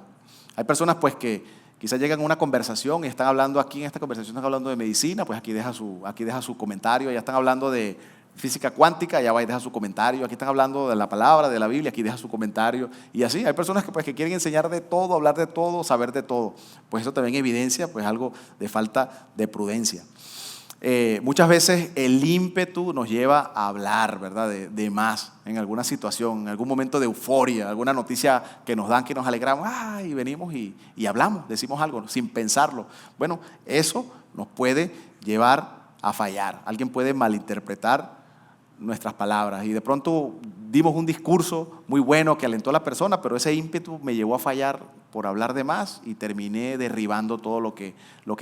Hay personas pues que quizás llegan a una conversación y están hablando aquí, en esta conversación están hablando de medicina, pues aquí deja su comentario. Ya están hablando de física cuántica, ya va y deja su comentario. Aquí están hablando de la palabra, de la Biblia, aquí deja su comentario. Y así, hay personas que, pues, que quieren enseñar de todo, hablar de todo, saber de todo. Pues eso también evidencia pues, algo de falta de prudencia. Muchas veces el ímpetu nos lleva a hablar, ¿verdad? De más en alguna situación, en algún momento de euforia, alguna noticia que nos dan, que nos alegramos, y venimos y hablamos, decimos algo sin pensarlo. Bueno, eso nos puede llevar a fallar. Alguien puede malinterpretar nuestras palabras y de pronto dimos un discurso muy bueno que alentó a la persona, pero ese ímpetu me llevó a fallar por hablar de más y terminé derribando todo lo que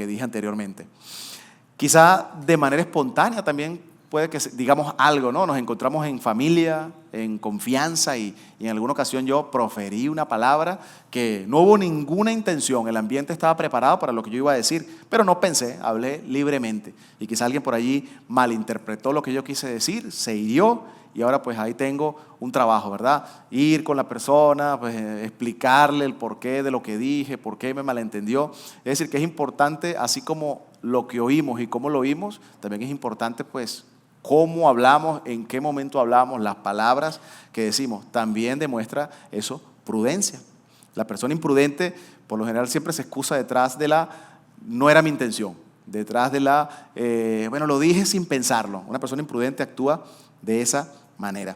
dije anteriormente. Quizá de manera espontánea también puede que digamos algo, ¿no? Nos encontramos en familia, en confianza y en alguna ocasión yo proferí una palabra que no hubo ninguna intención, el ambiente estaba preparado para lo que yo iba a decir, pero no pensé, hablé libremente. Y quizá alguien por allí malinterpretó lo que yo quise decir, se hirió y ahora pues ahí tengo un trabajo, ¿verdad? Ir con la persona, pues explicarle el porqué de lo que dije, por qué me malentendió. Es decir, que es importante, así como lo que oímos y cómo lo oímos, también es importante pues cómo hablamos, en qué momento hablamos, las palabras que decimos. También demuestra eso, prudencia. La persona imprudente, por lo general, siempre se excusa detrás de no era mi intención, detrás de bueno, lo dije sin pensarlo. Una persona imprudente actúa de esa manera.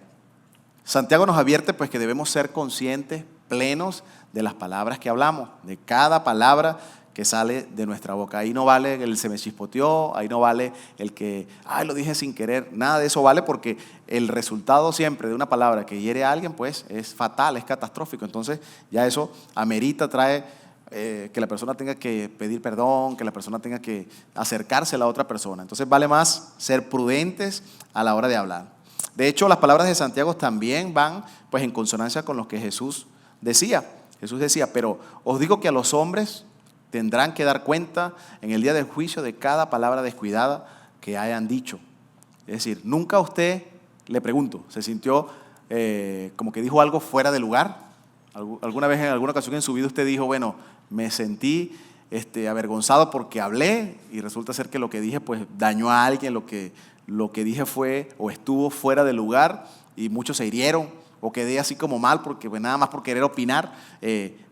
Santiago nos advierte pues que debemos ser conscientes, plenos de las palabras que hablamos, de cada palabra que sale de nuestra boca. Ahí no vale el se me chispoteó, ahí no vale el que, lo dije sin querer, nada de eso vale porque el resultado siempre de una palabra que hiere a alguien pues es fatal, es catastrófico. Entonces ya eso amerita, trae que la persona tenga que pedir perdón, que la persona tenga que acercarse a la otra persona. Entonces vale más ser prudentes a la hora de hablar. De hecho, las palabras de Santiago también van pues en consonancia con lo que Jesús decía. Jesús decía, pero os digo que a los hombres tendrán que dar cuenta en el día del juicio de cada palabra descuidada que hayan dicho. Es decir, nunca a usted, le pregunto, se sintió como que dijo algo fuera de lugar. ¿Alguna vez, en alguna ocasión en su vida usted dijo, bueno, me sentí avergonzado porque hablé y resulta ser que lo que dije pues dañó a alguien, lo que dije fue o estuvo fuera de lugar y muchos se hirieron o quedé así como mal porque pues, nada más por querer opinar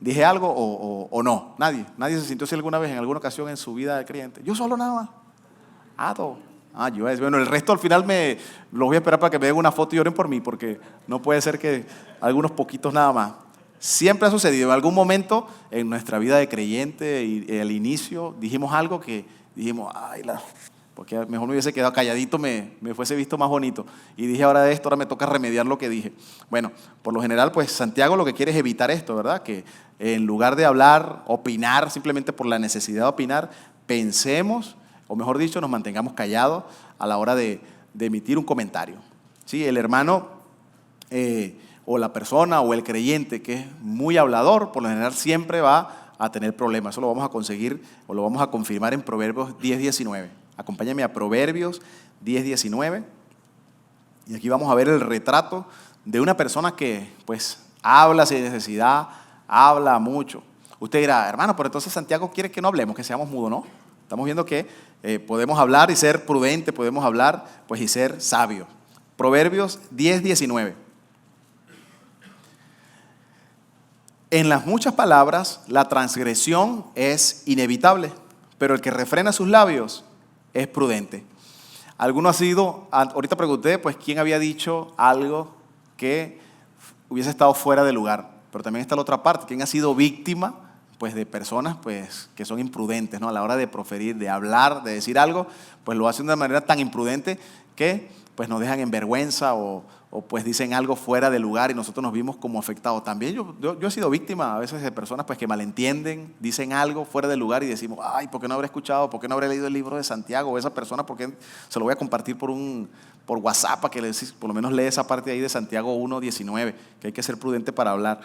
dije algo o no? Nadie se sintió así alguna vez en alguna ocasión en su vida de creyente. Yo solo nada más. Bueno, el resto al final los voy a esperar para que me den una foto y oren por mí porque no puede ser que algunos poquitos nada más. Siempre ha sucedido en algún momento en nuestra vida de creyente y al inicio dijimos algo que dijimos, porque mejor me hubiese quedado calladito, me fuese visto más bonito. Y dije ahora me toca remediar lo que dije. Bueno, por lo general, pues Santiago lo que quiere es evitar esto, ¿verdad? Que en lugar de hablar, opinar, simplemente por la necesidad de opinar, pensemos, o mejor dicho, nos mantengamos callados a la hora de emitir un comentario. ¿Sí? El hermano o la persona o el creyente que es muy hablador, por lo general siempre va a tener problemas. Eso lo vamos a conseguir o lo vamos a confirmar en Proverbios 10:19. Acompáñame a Proverbios 10:19 y aquí vamos a ver el retrato de una persona que pues habla sin necesidad, habla mucho. Usted dirá, hermano, pero entonces Santiago quiere que no hablemos, que seamos mudos, ¿no? Estamos viendo que podemos hablar y ser prudentes, podemos hablar pues y ser sabios. Proverbios 10:19. En las muchas palabras, la transgresión es inevitable, pero el que refrena sus labios es prudente. Alguno ha sido, ahorita pregunté, pues, quién había dicho algo que hubiese estado fuera de lugar, pero también está la otra parte, quién ha sido víctima, pues, de personas, pues, que son imprudentes, ¿no? A la hora de proferir, de hablar, de decir algo, pues lo hacen de una manera tan imprudente que, pues, nos dejan en vergüenza o pues dicen algo fuera de lugar y nosotros nos vimos como afectados. También yo he sido víctima a veces de personas, pues, que malentienden, dicen algo fuera de lugar y decimos, ay, ¿por qué no habré escuchado? ¿Por qué no habré leído el libro de Santiago? O esa persona, ¿por qué se lo voy a compartir por WhatsApp para que por lo menos lee esa parte ahí de Santiago 1:19, que hay que ser prudente para hablar?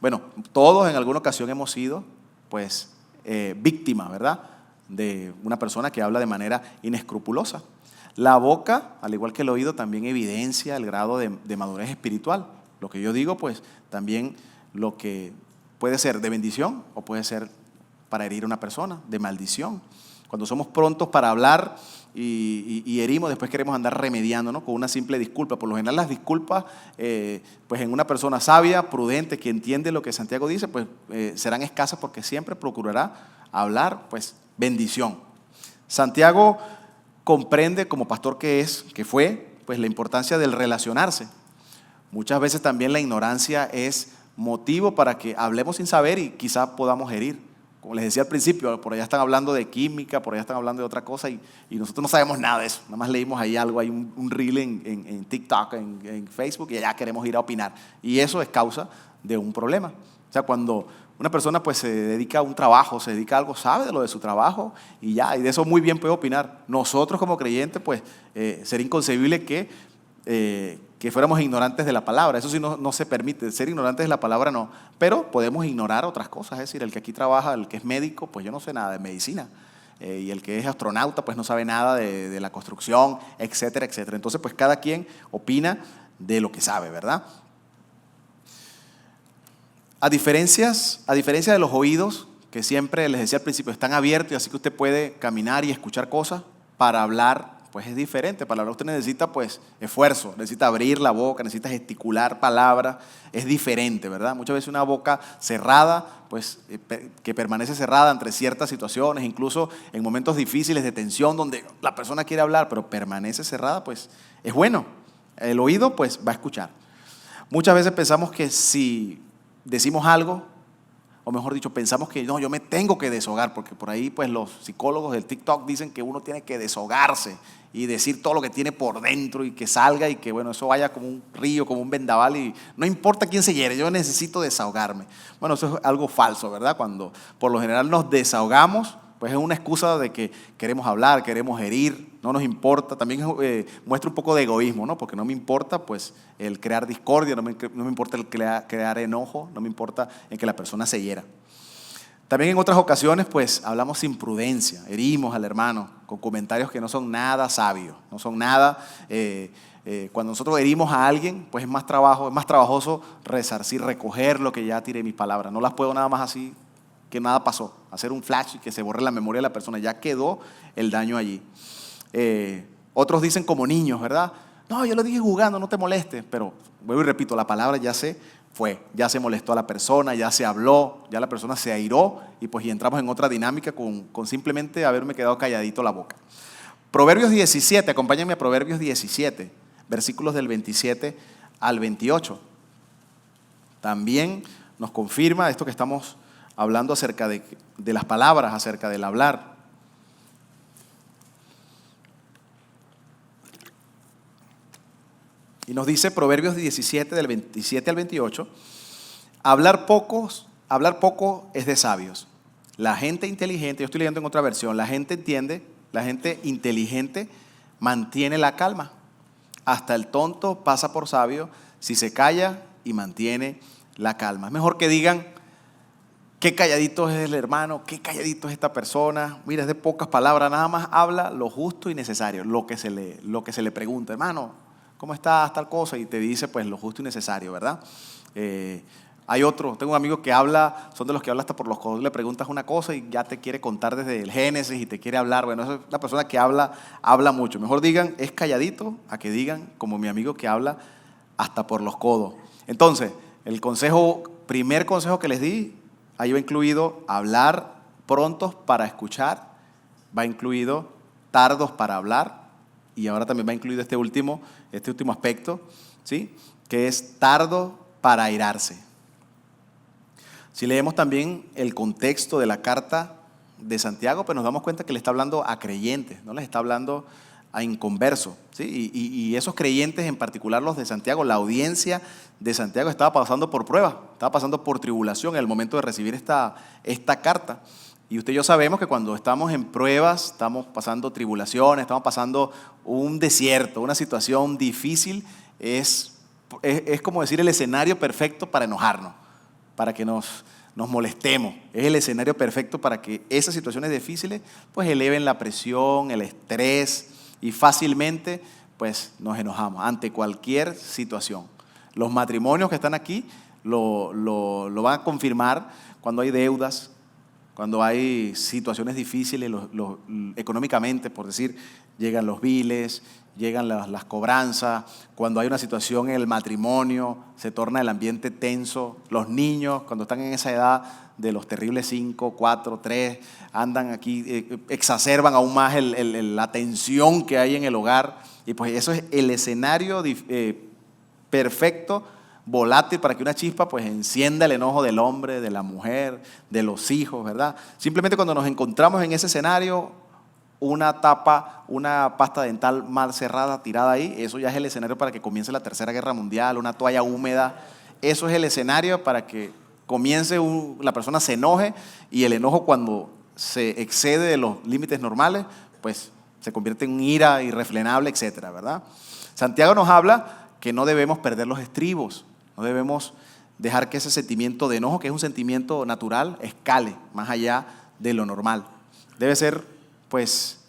Bueno, todos en alguna ocasión hemos sido, pues, víctimas, ¿verdad?, de una persona que habla de manera inescrupulosa. La boca, al igual que el oído, también evidencia el grado de madurez espiritual. Lo que yo digo, pues, también lo que puede ser de bendición o puede ser para herir a una persona, de maldición. Cuando somos prontos para hablar y herimos, después queremos andar remediando, ¿no?, con una simple disculpa. Por lo general las disculpas, pues en una persona sabia, prudente, que entiende lo que Santiago dice, pues serán escasas porque siempre procurará hablar, pues, bendición. Santiago comprende, como pastor que fue, pues la importancia del relacionarse. Muchas veces también la ignorancia es motivo para que hablemos sin saber y quizás podamos herir. Como les decía al principio, por allá están hablando de química, por allá están hablando de otra cosa y nosotros no sabemos nada de eso. Nada más leímos ahí algo, hay un reel en TikTok, en Facebook y allá queremos ir a opinar. Y eso es causa de un problema. O sea, cuando una persona, pues, se dedica a un trabajo, se dedica a algo, sabe de lo de su trabajo y ya, y de eso muy bien puede opinar. Nosotros como creyentes, pues, sería inconcebible que fuéramos ignorantes de la palabra. Eso sí no se permite, ser ignorantes de la palabra no, pero podemos ignorar otras cosas. Es decir, el que aquí trabaja, el que es médico, pues yo no sé nada de medicina. Y el que es astronauta, pues no sabe nada de la construcción, etcétera, etcétera. Entonces, pues cada quien opina de lo que sabe, ¿verdad? A diferencia de los oídos, que siempre les decía al principio, están abiertos y así que usted puede caminar y escuchar cosas, para hablar, pues es diferente. Para hablar usted necesita, pues, esfuerzo, necesita abrir la boca, necesita gesticular palabras, es diferente, ¿verdad? Muchas veces una boca cerrada, pues, que permanece cerrada entre ciertas situaciones, incluso en momentos difíciles de tensión donde la persona quiere hablar, pero permanece cerrada, pues es bueno. El oído, pues, va a escuchar. Muchas veces pensamos que si decimos algo, o mejor dicho, pensamos que no, yo me tengo que deshogar, porque por ahí, pues, los psicólogos del TikTok dicen que uno tiene que deshogarse y decir todo lo que tiene por dentro y que salga y que, bueno, eso vaya como un río, como un vendaval y no importa quién se hiere, yo necesito desahogarme. Bueno, eso es algo falso, ¿verdad? Cuando por lo general nos desahogamos, pues es una excusa de que queremos hablar, queremos herir, no nos importa. También muestra un poco de egoísmo, ¿no? Porque no me importa, pues, el crear discordia, no me importa el crear enojo, no me importa en que la persona se hiera. También en otras ocasiones, pues, hablamos sin prudencia, herimos al hermano con comentarios que no son nada sabios, no son nada. Cuando nosotros herimos a alguien, pues es más trabajoso resarcir, recoger lo que ya tiré mis palabras. No las puedo nada más así, que nada pasó, hacer un flash y que se borre la memoria de la persona, ya quedó el daño allí. Otros dicen como niños, ¿verdad? No, yo lo dije jugando, no te molestes, pero vuelvo y repito, la palabra ya se fue, ya se molestó a la persona, ya se habló, ya la persona se airó y pues y entramos en otra dinámica con simplemente haberme quedado calladito la boca. Proverbios 17, acompáñenme a Proverbios 17, versículos del 27 al 28. También nos confirma esto que estamos hablando acerca de las palabras, acerca del hablar. Y nos dice Proverbios 17, del 27 al 28, hablar poco es de sabios. La gente inteligente, yo estoy leyendo en otra versión, la gente inteligente mantiene la calma. Hasta el tonto pasa por sabio si se calla y mantiene la calma. Es mejor que digan, qué calladito es el hermano, qué calladito es esta persona. Mira, es de pocas palabras, nada más habla lo justo y necesario, lo que se le pregunta. Hermano, ¿cómo estás? Tal cosa, y te dice, pues, lo justo y necesario, ¿verdad? Tengo un amigo que habla, son de los que habla hasta por los codos, le preguntas una cosa y ya te quiere contar desde el Génesis y te quiere hablar. Bueno, esa es la persona que habla mucho. Mejor digan, es calladito, a que digan, como mi amigo que habla hasta por los codos. Entonces, el consejo primer consejo que les di, ahí va incluido hablar prontos para escuchar, va incluido tardos para hablar, y ahora también va incluido este último aspecto, ¿sí? Que es tardo para airarse. Si leemos también el contexto de la carta de Santiago, pues nos damos cuenta que le está hablando a creyentes, no les está hablando a inconversos, ¿sí? Y esos creyentes, en particular los de Santiago, la audiencia de Santiago estaba pasando por prueba, estaba pasando por tribulación en el momento de recibir esta carta. Y usted y yo sabemos que cuando estamos en pruebas, estamos pasando tribulaciones, estamos pasando un desierto, una situación difícil, es como decir el escenario perfecto para enojarnos, para que nos molestemos. Es el escenario perfecto para que esas situaciones difíciles pues eleven la presión, el estrés, y fácilmente pues nos enojamos ante cualquier situación. Los matrimonios que están aquí lo van a confirmar cuando hay deudas, cuando hay situaciones difíciles económicamente, por decir, llegan los biles, llegan las cobranzas, cuando hay una situación en el matrimonio, se torna el ambiente tenso, los niños cuando están en esa edad de los terribles 5, 4, 3, andan aquí, exacerban aún más la tensión que hay en el hogar, y pues eso es el escenario perfecto, volátil, para que una chispa pues encienda el enojo del hombre, de la mujer, de los hijos, ¿verdad? Simplemente cuando nos encontramos en ese escenario, una tapa, una pasta dental mal cerrada, tirada ahí, eso ya es el escenario para que comience la Tercera Guerra Mundial, una toalla húmeda, eso es el escenario para que comience, la persona se enoje, y el enojo cuando se excede de los límites normales, pues se convierte en ira irrefrenable, etcétera, ¿verdad? Santiago nos habla que no debemos perder los estribos, no debemos dejar que ese sentimiento de enojo, que es un sentimiento natural, escale más allá de lo normal. Debe ser, pues,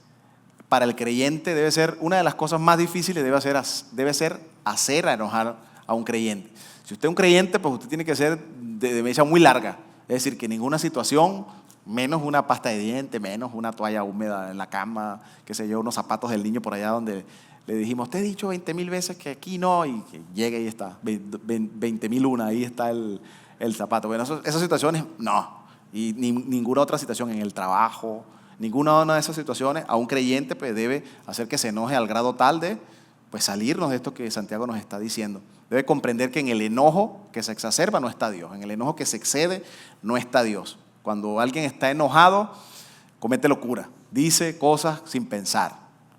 para el creyente, debe ser una de las cosas más difíciles, debe ser hacer a enojar a un creyente. Si usted es un creyente, pues usted tiene que ser de mecha muy larga. Es decir, que ninguna situación, menos una pasta de diente, menos una toalla húmeda en la cama, qué sé yo, unos zapatos del niño por allá donde le dijimos, te he dicho 20,000 veces que aquí no, y que llega y está, 20,001, ahí está el zapato. Bueno, esas situaciones, no. Y ninguna otra situación en el trabajo, ninguna de esas situaciones a un creyente pues debe hacer que se enoje al grado tal de pues salirnos de esto que Santiago nos está diciendo. Debe comprender que en el enojo que se exacerba no está Dios, en el enojo que se excede no está Dios. Cuando alguien está enojado, comete locura, dice cosas sin pensar,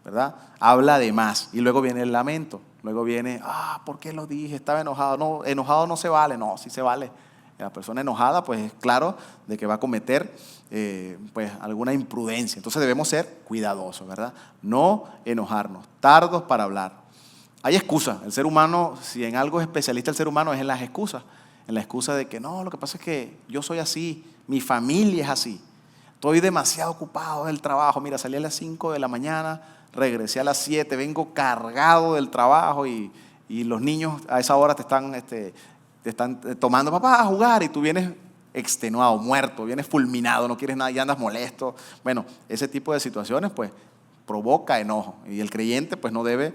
¿verdad? Habla de más, y luego viene el lamento, luego viene, ¿por qué lo dije? Estaba enojado. No, enojado no se vale. No, sí se vale. La persona enojada pues es claro de que va a cometer pues alguna imprudencia. Entonces debemos ser cuidadosos, ¿verdad? No enojarnos, tardos para hablar. Hay excusas. El ser humano, si en algo es especialista el ser humano, es en las excusas. En la excusa de que no, lo que pasa es que yo soy así, mi familia es así. Estoy demasiado ocupado del trabajo. Mira, salí a las 5 de la mañana, regresé a las 7, vengo cargado del trabajo, y los niños a esa hora te están tomando, papá, a jugar, y tú vienes extenuado, muerto, vienes fulminado, no quieres nada y andas molesto. Bueno, ese tipo de situaciones pues provoca enojo, y el creyente pues no debe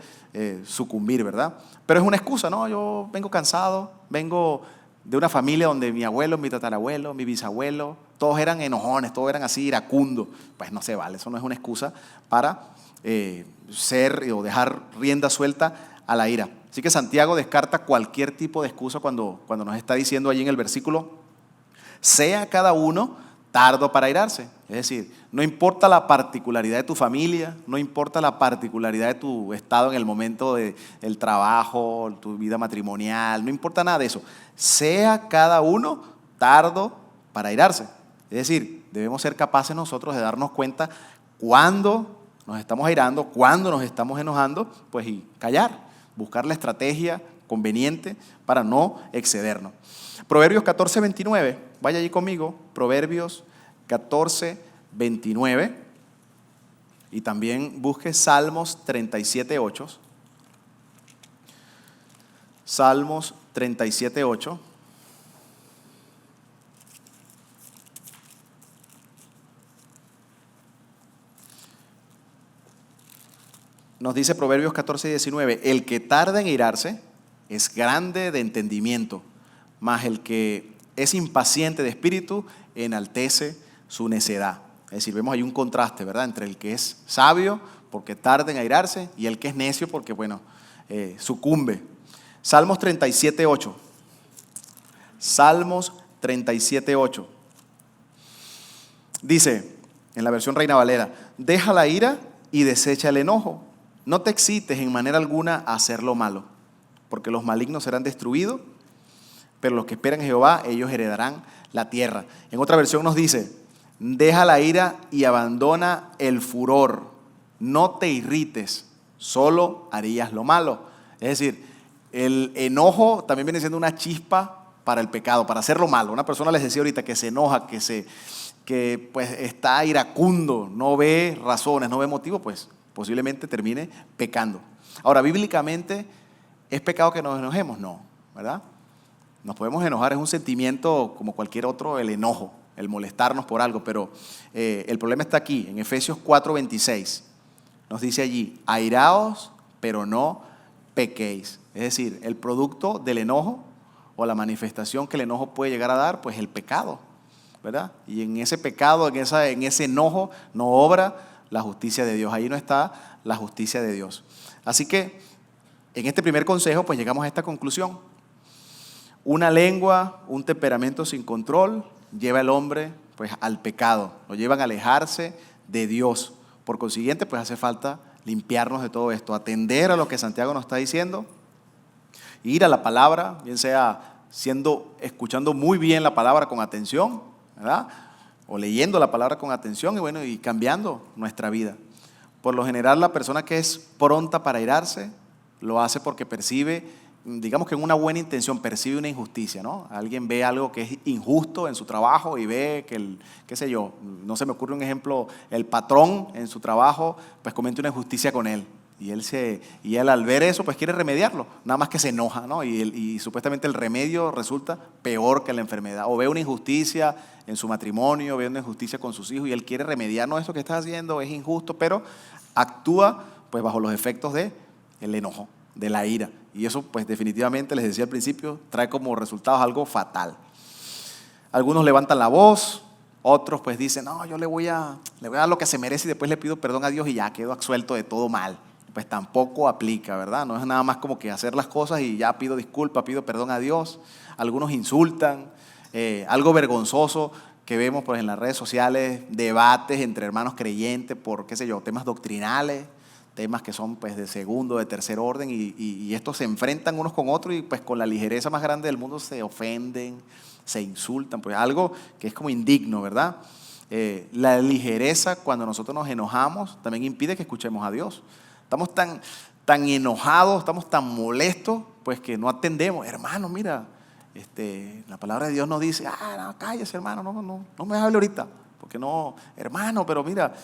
sucumbir, ¿verdad? Pero es una excusa, ¿no? Yo vengo cansado, vengo de una familia donde mi abuelo, mi tatarabuelo, mi bisabuelo, todos eran enojones, todos eran así iracundos. Pues no se vale, eso no es una excusa para ser o dejar rienda suelta a la ira. Así que Santiago descarta cualquier tipo de excusa cuando nos está diciendo allí en el versículo, sea cada uno tardo para airarse. Es decir, no importa la particularidad de tu familia, no importa la particularidad de tu estado en el momento del trabajo, tu vida matrimonial, no importa nada de eso. Sea cada uno tardo para airarse. Es decir, debemos ser capaces nosotros de darnos cuenta cuando nos estamos airando, cuando nos estamos enojando, pues y callar, buscar la estrategia conveniente para no excedernos. Proverbios 14:29, vaya allí conmigo, Proverbios 14:29, y también busque Salmos 37:8. Salmos 37:8. Nos dice Proverbios 14:19, el que tarda en irarse es grande de entendimiento, mas el que es impaciente de espíritu, enaltece su necedad. Es decir, vemos ahí un contraste, ¿verdad?, entre el que es sabio porque tarda en airarse y el que es necio porque, sucumbe. Salmos 37:8. Salmos 37:8. Dice, en la versión Reina Valera: deja la ira y desecha el enojo. No te excites en manera alguna a hacer lo malo, porque los malignos serán destruidos, pero los que esperan en Jehová, ellos heredarán la tierra. En otra versión nos dice: deja la ira y abandona el furor. No te irrites, solo harías lo malo. Es decir, el enojo también viene siendo una chispa para el pecado, para hacer lo malo. Una persona, les decía ahorita, que se enoja, que está iracundo, no ve razones, no ve motivo, pues posiblemente termine pecando. Ahora, bíblicamente, ¿es pecado que nos enojemos? No, ¿verdad? Nos podemos enojar, es un sentimiento como cualquier otro, el enojo, el molestarnos por algo, pero el problema está aquí, en Efesios 4:26. Nos dice allí: airaos, pero no pequéis. Es decir, el producto del enojo o la manifestación que el enojo puede llegar a dar, pues el pecado, ¿verdad? Y en ese pecado, en ese enojo, no obra la justicia de Dios. Ahí no está la justicia de Dios. Así que en este primer consejo, pues llegamos a esta conclusión. Una lengua, un temperamento sin control lleva al hombre pues al pecado, lo llevan a alejarse de Dios. Por consiguiente, pues hace falta limpiarnos de todo esto, atender a lo que Santiago nos está diciendo, ir a la palabra, bien sea escuchando muy bien la palabra con atención, ¿verdad?, o leyendo la palabra con atención y cambiando nuestra vida. Por lo general, la persona que es pronta para airarse lo hace porque percibe, digamos que en una buena intención, percibe una injusticia, ¿no? Alguien ve algo que es injusto en su trabajo y ve que no se me ocurre un ejemplo, el patrón en su trabajo pues comete una injusticia con él. Y él al ver eso pues quiere remediarlo, nada más que se enoja, ¿no? Y supuestamente el remedio resulta peor que la enfermedad. O ve una injusticia en su matrimonio, ve una injusticia con sus hijos y él quiere remediar: no, esto que estás haciendo es injusto, pero actúa pues bajo los efectos del enojo, de la ira. Y eso pues definitivamente, les decía al principio, trae como resultados algo fatal. Algunos levantan la voz, otros pues dicen: no, yo le voy a dar lo que se merece y después le pido perdón a Dios y ya quedo absuelto de todo mal. Pues tampoco aplica, ¿verdad? No es nada más como que hacer las cosas y ya pido disculpas, pido perdón a Dios. Algunos insultan, algo vergonzoso que vemos pues en las redes sociales, debates entre hermanos creyentes por, temas doctrinales, temas que son pues de segundo, de tercer orden, y estos se enfrentan unos con otros y pues con la ligereza más grande del mundo se ofenden, se insultan, pues algo que es como indigno, ¿verdad? La ligereza cuando nosotros nos enojamos también impide que escuchemos a Dios. Estamos tan enojados, estamos tan molestos, pues que no atendemos. Hermano, mira, la palabra de Dios nos dice: no, cállese, hermano, no me hable ahorita. Porque no, hermano, pero mira,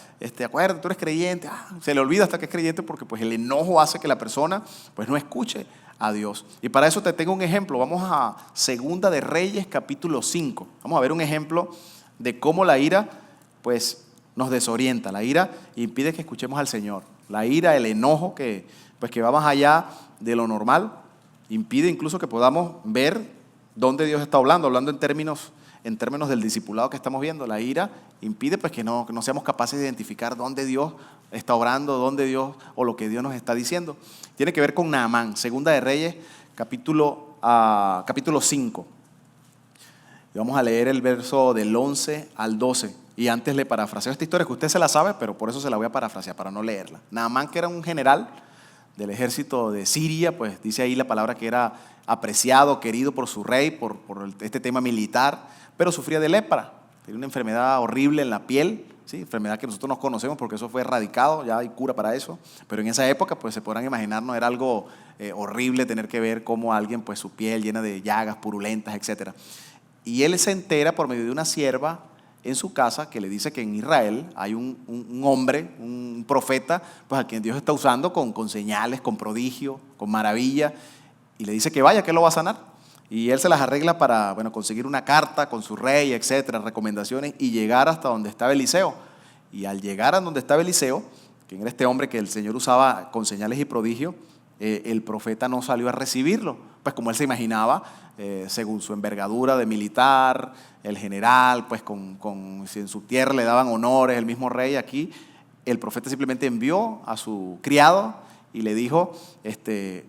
acuérdate, tú eres creyente. Se le olvida hasta que es creyente porque pues el enojo hace que la persona pues no escuche a Dios. Y para eso te tengo un ejemplo. Vamos a Segunda de Reyes, capítulo 5. Vamos a ver un ejemplo de cómo la ira pues nos desorienta. La ira impide que escuchemos al Señor. La ira, el enojo que va más allá de lo normal, impide incluso que podamos ver dónde Dios está hablando en términos del discipulado que estamos viendo. La ira impide pues que no seamos capaces de identificar dónde Dios está obrando, dónde Dios o lo que Dios nos está diciendo. Tiene que ver con Naamán. Segunda de Reyes, capítulo 5. Y vamos a leer el verso del 11 al 12. Y antes le parafraseo esta historia, que usted se la sabe, pero por eso se la voy a parafrasear, para no leerla. Naamán, que era un general del ejército de Siria, pues dice ahí la palabra que era apreciado, querido por su rey, por este tema militar, pero sufría de lepra. Tenía una enfermedad horrible en la piel, ¿sí? Enfermedad que nosotros no conocemos porque eso fue erradicado, ya hay cura para eso. Pero en esa época, pues se podrán imaginar, no era algo horrible tener que ver cómo alguien, pues su piel llena de llagas purulentas, etc. Y él se entera por medio de una sierva en su casa que le dice que en Israel hay un hombre, un profeta, pues a quien Dios está usando con señales, con prodigio, con maravilla, y le dice que vaya, que él lo va a sanar. Y él se las arregla para conseguir una carta con su rey, etcétera, recomendaciones, y llegar hasta donde estaba Eliseo. Y al llegar a donde estaba Eliseo, que era este hombre que el Señor usaba con señales y prodigios, el profeta no salió a recibirlo, pues como él se imaginaba, según su envergadura de militar, el general, pues si en su tierra le daban honores, el mismo rey. Aquí el profeta simplemente envió a su criado y le dijo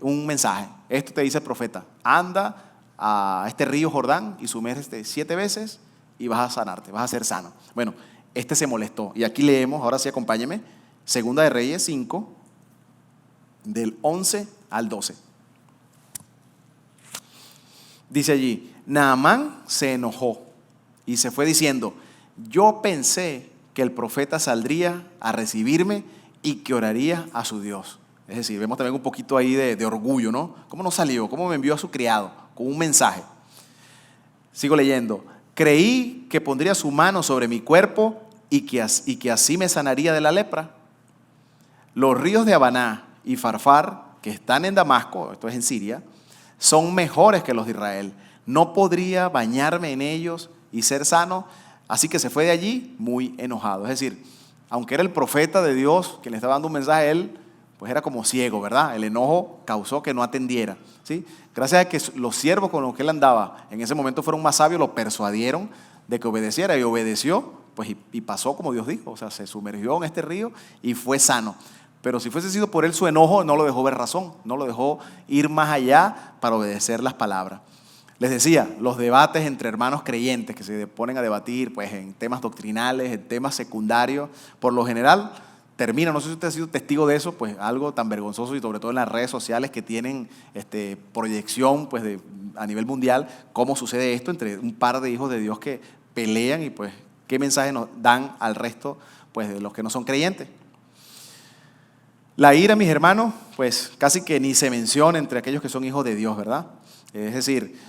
un mensaje. Esto te dice el profeta: anda a este río Jordán y sumérgete 7 veces y vas a sanarte, vas a ser sano. Bueno, se molestó. Y aquí leemos, ahora sí acompáñeme, Segunda de Reyes 5, del 11 al 12. Dice allí: Naamán se enojó y se fue diciendo: yo pensé que el profeta saldría a recibirme y que oraría a su Dios. Es decir, vemos también un poquito ahí de orgullo, ¿no? ¿Cómo no salió? ¿Cómo me envió a su criado con un mensaje? Sigo leyendo. Creí que pondría su mano sobre mi cuerpo y que así me sanaría de la lepra. Los ríos de Habaná y Farfar, que están en Damasco, esto es en Siria, son mejores que los de Israel. No podría bañarme en ellos y ser sano. Así que se fue de allí muy enojado. Es decir, aunque era el profeta de Dios quien le estaba dando un mensaje, él pues era como ciego, ¿verdad? El enojo causó que no atendiera, ¿sí? Gracias a que los siervos con los que él andaba en ese momento fueron más sabios, lo persuadieron de que obedeciera, y obedeció, pues y pasó como Dios dijo. O sea, se sumergió en este río y fue sano. Pero si fuese sido por él su enojo, no lo dejó ver razón, no lo dejó ir más allá para obedecer las palabras. Les decía, los debates entre hermanos creyentes que se ponen a debatir pues, en temas doctrinales, en temas secundarios, por lo general terminan, no sé si usted ha sido testigo de eso, pues algo tan vergonzoso, y sobre todo en las redes sociales que tienen proyección pues, a nivel mundial, cómo sucede esto entre un par de hijos de Dios que pelean, y pues qué mensaje nos dan al resto pues, de los que no son creyentes. La ira, mis hermanos, pues casi que ni se menciona entre aquellos que son hijos de Dios, ¿verdad? Es decir,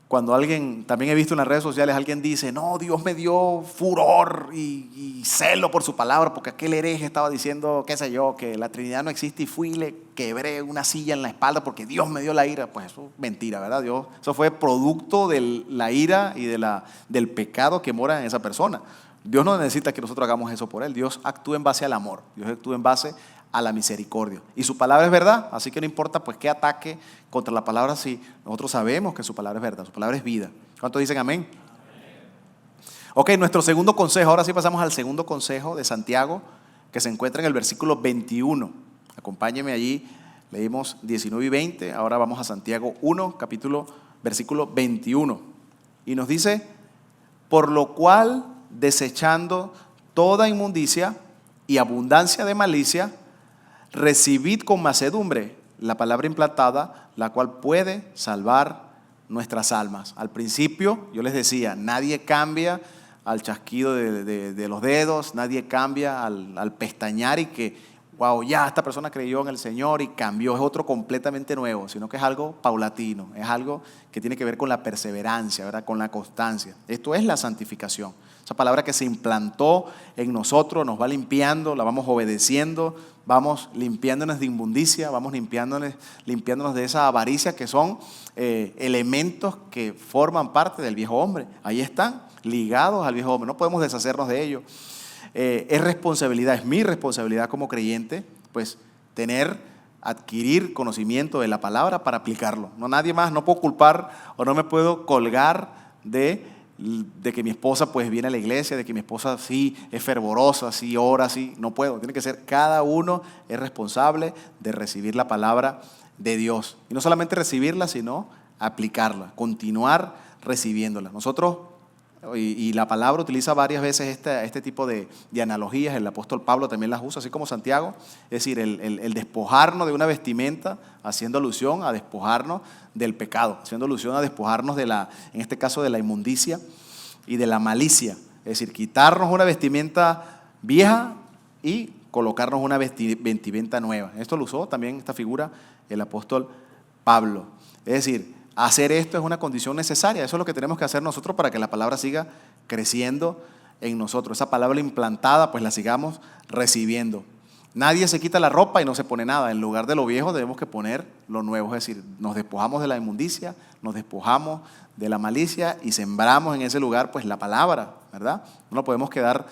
cuando alguien, también he visto en las redes sociales, alguien dice: no, Dios me dio furor y celo por su palabra, porque aquel hereje estaba diciendo, qué sé yo, que la Trinidad no existe, y fui y le quebré una silla en la espalda porque Dios me dio la ira. Pues eso es mentira, ¿verdad? Eso fue producto de la ira y del pecado que mora en esa persona. Dios no necesita que nosotros hagamos eso por él. Dios actúa en base al amor, Dios actúa en base a la misericordia. Y su palabra es verdad, así que no importa pues qué ataque contra la palabra, si nosotros sabemos que su palabra es verdad, su palabra es vida. ¿Cuántos dicen amén? Ok, nuestro segundo consejo, ahora sí pasamos al segundo consejo de Santiago, que se encuentra en el versículo 21. Acompáñenme allí, leímos 19 y 20, ahora vamos a Santiago 1, versículo 21. Y nos dice: por lo cual, desechando toda inmundicia y abundancia de malicia, recibid con mansedumbre la palabra implantada, la cual puede salvar nuestras almas. Al principio yo les decía, nadie cambia al chasquido de los dedos, nadie cambia al pestañear y que, wow, ya esta persona creyó en el Señor y cambió, es otro completamente nuevo, sino que es algo paulatino, es algo que tiene que ver con la perseverancia, ¿verdad? Con la constancia. Esto es la santificación. Esa palabra que se implantó en nosotros nos va limpiando, la vamos obedeciendo, vamos limpiándonos de inmundicia, vamos limpiándonos de esa avaricia, que son elementos que forman parte del viejo hombre. Ahí están, ligados al viejo hombre, no podemos deshacernos de ellos. Es responsabilidad, es mi responsabilidad como creyente, pues adquirir conocimiento de la palabra para aplicarlo. No nadie más, no puedo culpar o no me puedo colgar de que mi esposa pues viene a la iglesia, de que mi esposa sí es fervorosa, sí ora, sí, no puedo. Tiene que ser, cada uno es responsable de recibir la palabra de Dios. Y no solamente recibirla, sino aplicarla, continuar recibiéndola. Nosotros, y la palabra utiliza varias veces este tipo de analogías, el apóstol Pablo también las usa, así como Santiago, es decir, el despojarnos de una vestimenta, haciendo alusión a despojarnos del pecado, haciendo alusión a despojarnos en este caso de la inmundicia y de la malicia, es decir, quitarnos una vestimenta vieja y colocarnos una vestimenta nueva. Esto lo usó también esta figura el apóstol Pablo, es decir, hacer esto es una condición necesaria. Eso es lo que tenemos que hacer nosotros para que la palabra siga creciendo en nosotros. Esa palabra implantada, pues la sigamos recibiendo. Nadie se quita la ropa y no se pone nada. En lugar de lo viejo debemos que poner lo nuevo. Es decir, nos despojamos de la inmundicia, nos despojamos de la malicia y sembramos en ese lugar pues la palabra, ¿verdad? No nos podemos quedar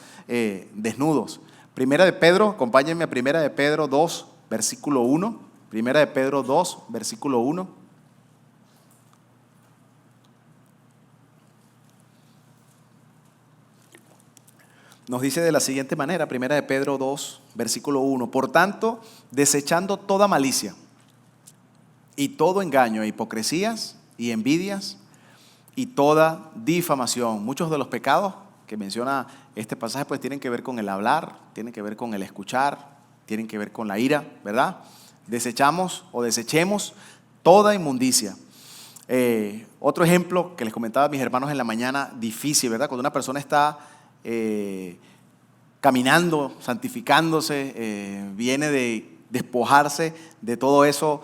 desnudos. Primera de Pedro, acompáñenme a Primera de Pedro 2, versículo 1. Primera de Pedro 2, versículo 1. Nos dice de la siguiente manera, Primera de Pedro 2, versículo 1. Por tanto, desechando toda malicia y todo engaño e hipocresías y envidias y toda difamación. Muchos de los pecados que menciona este pasaje pues tienen que ver con el hablar, tienen que ver con el escuchar, tienen que ver con la ira, ¿verdad? Desechamos o desechemos toda inmundicia. Otro ejemplo que les comentaba a mis hermanos en la mañana, difícil, ¿verdad? Cuando una persona está caminando, santificándose, viene de despojarse de todo eso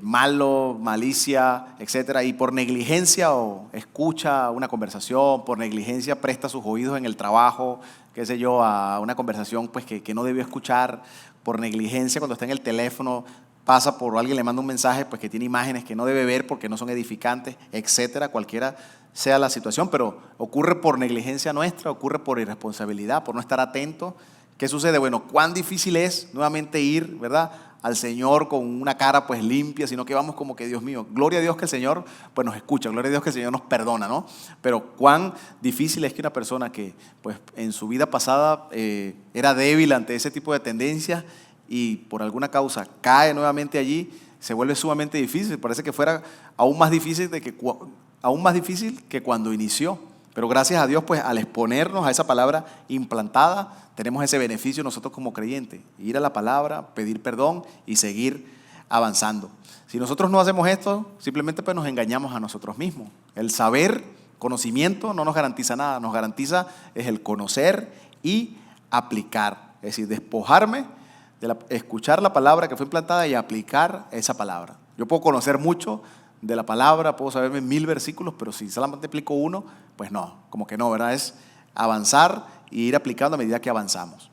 malo, malicia, etcétera, y por negligencia o escucha una conversación, por negligencia presta sus oídos en el trabajo, qué sé yo, a una conversación pues que no debió escuchar, por negligencia cuando está en el teléfono pasa por alguien le manda un mensaje pues que tiene imágenes que no debe ver porque no son edificantes, etcétera, cualquiera sea la situación, pero ocurre por negligencia nuestra, ocurre por irresponsabilidad, por no estar atento. ¿Qué sucede? Bueno, cuán difícil es nuevamente ir, ¿verdad?, al Señor con una cara pues limpia, sino que vamos como que, Dios mío, gloria a Dios que el Señor pues nos escucha, gloria a Dios que el Señor nos perdona, ¿no? Pero cuán difícil es que una persona que pues en su vida pasada era débil ante ese tipo de tendencias y por alguna causa cae nuevamente allí, se vuelve sumamente difícil. Parece que fuera aún más difícil que cuando inició. Pero gracias a Dios, pues al exponernos a esa palabra implantada, tenemos ese beneficio nosotros como creyentes. Ir a la palabra, pedir perdón y seguir avanzando. Si nosotros no hacemos esto, simplemente pues nos engañamos a nosotros mismos. El saber, conocimiento no nos garantiza nada. Nos garantiza es el conocer y aplicar. Es decir, despojarme de escuchar la palabra que fue implantada y aplicar esa palabra. Yo puedo conocer mucho de la palabra, puedo saberme 1000 versículos, pero si solamente aplico uno, pues no, como que no, ¿verdad? Es avanzar y ir aplicando a medida que avanzamos.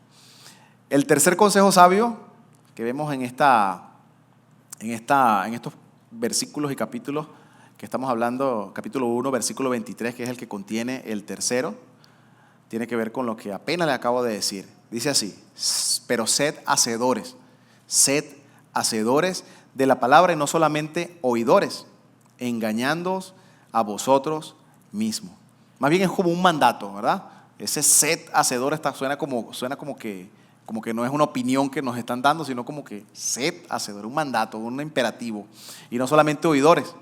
El tercer consejo sabio que vemos en estos versículos y capítulos que estamos hablando, capítulo 1, versículo 23, que es el que contiene el tercero, tiene que ver con lo que apenas le acabo de decir. Dice así: pero sed hacedores de la palabra y no solamente oidores, engañándoos a vosotros mismos. Más bien es como un mandato, ¿verdad? Ese sed hacedores suena como que no es una opinión que nos están dando, sino como que sed hacedores, un mandato, un imperativo. Y no solamente oidores.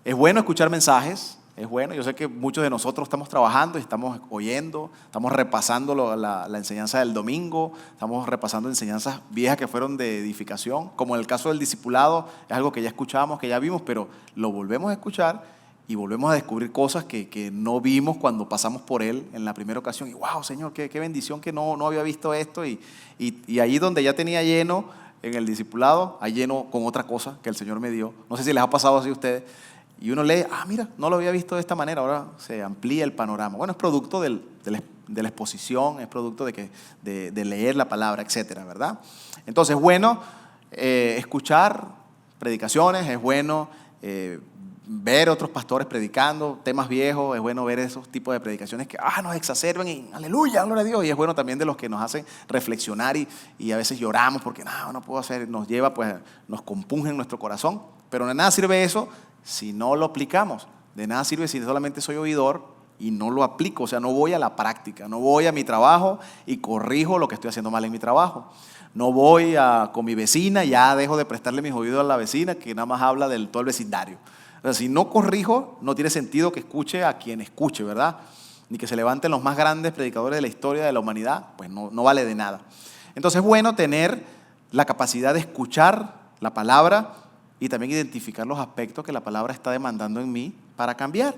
Es bueno escuchar mensajes. Es bueno, yo sé que muchos de nosotros estamos trabajando y estamos oyendo, estamos repasando la enseñanza del domingo, estamos repasando enseñanzas viejas que fueron de edificación, como en el caso del discipulado, es algo que ya escuchábamos, que ya vimos, pero lo volvemos a escuchar y volvemos a descubrir cosas que no vimos cuando pasamos por él en la primera ocasión. Y wow, Señor, qué bendición que no había visto esto. Y allí donde ya tenía lleno en el discipulado, hay lleno con otra cosa que el Señor me dio. No sé si les ha pasado así a ustedes. Y uno lee, mira, no lo había visto de esta manera, ahora se amplía el panorama. Bueno, es producto de la exposición, es producto de leer la palabra, etcétera, ¿verdad? Entonces, es bueno escuchar predicaciones, es bueno ver otros pastores predicando temas viejos, es bueno ver esos tipos de predicaciones que nos exacerban y aleluya, gloria a Dios. Y es bueno también de los que nos hacen reflexionar y a veces lloramos porque no puedo hacer, nos lleva, pues nos compunge en nuestro corazón. Pero de nada sirve eso si no lo aplicamos. De nada sirve si solamente soy oidor y no lo aplico. O sea, no voy a la práctica, no voy a mi trabajo y corrijo lo que estoy haciendo mal en mi trabajo. No voy con mi vecina, ya dejo de prestarle mis oídos a la vecina que nada más habla del todo el vecindario. O sea, si no corrijo, no tiene sentido que escuche a quien escuche, ¿verdad? Ni que se levanten los más grandes predicadores de la historia de la humanidad, pues no vale de nada. Entonces es bueno tener la capacidad de escuchar la palabra y también identificar los aspectos que la palabra está demandando en mí para cambiar,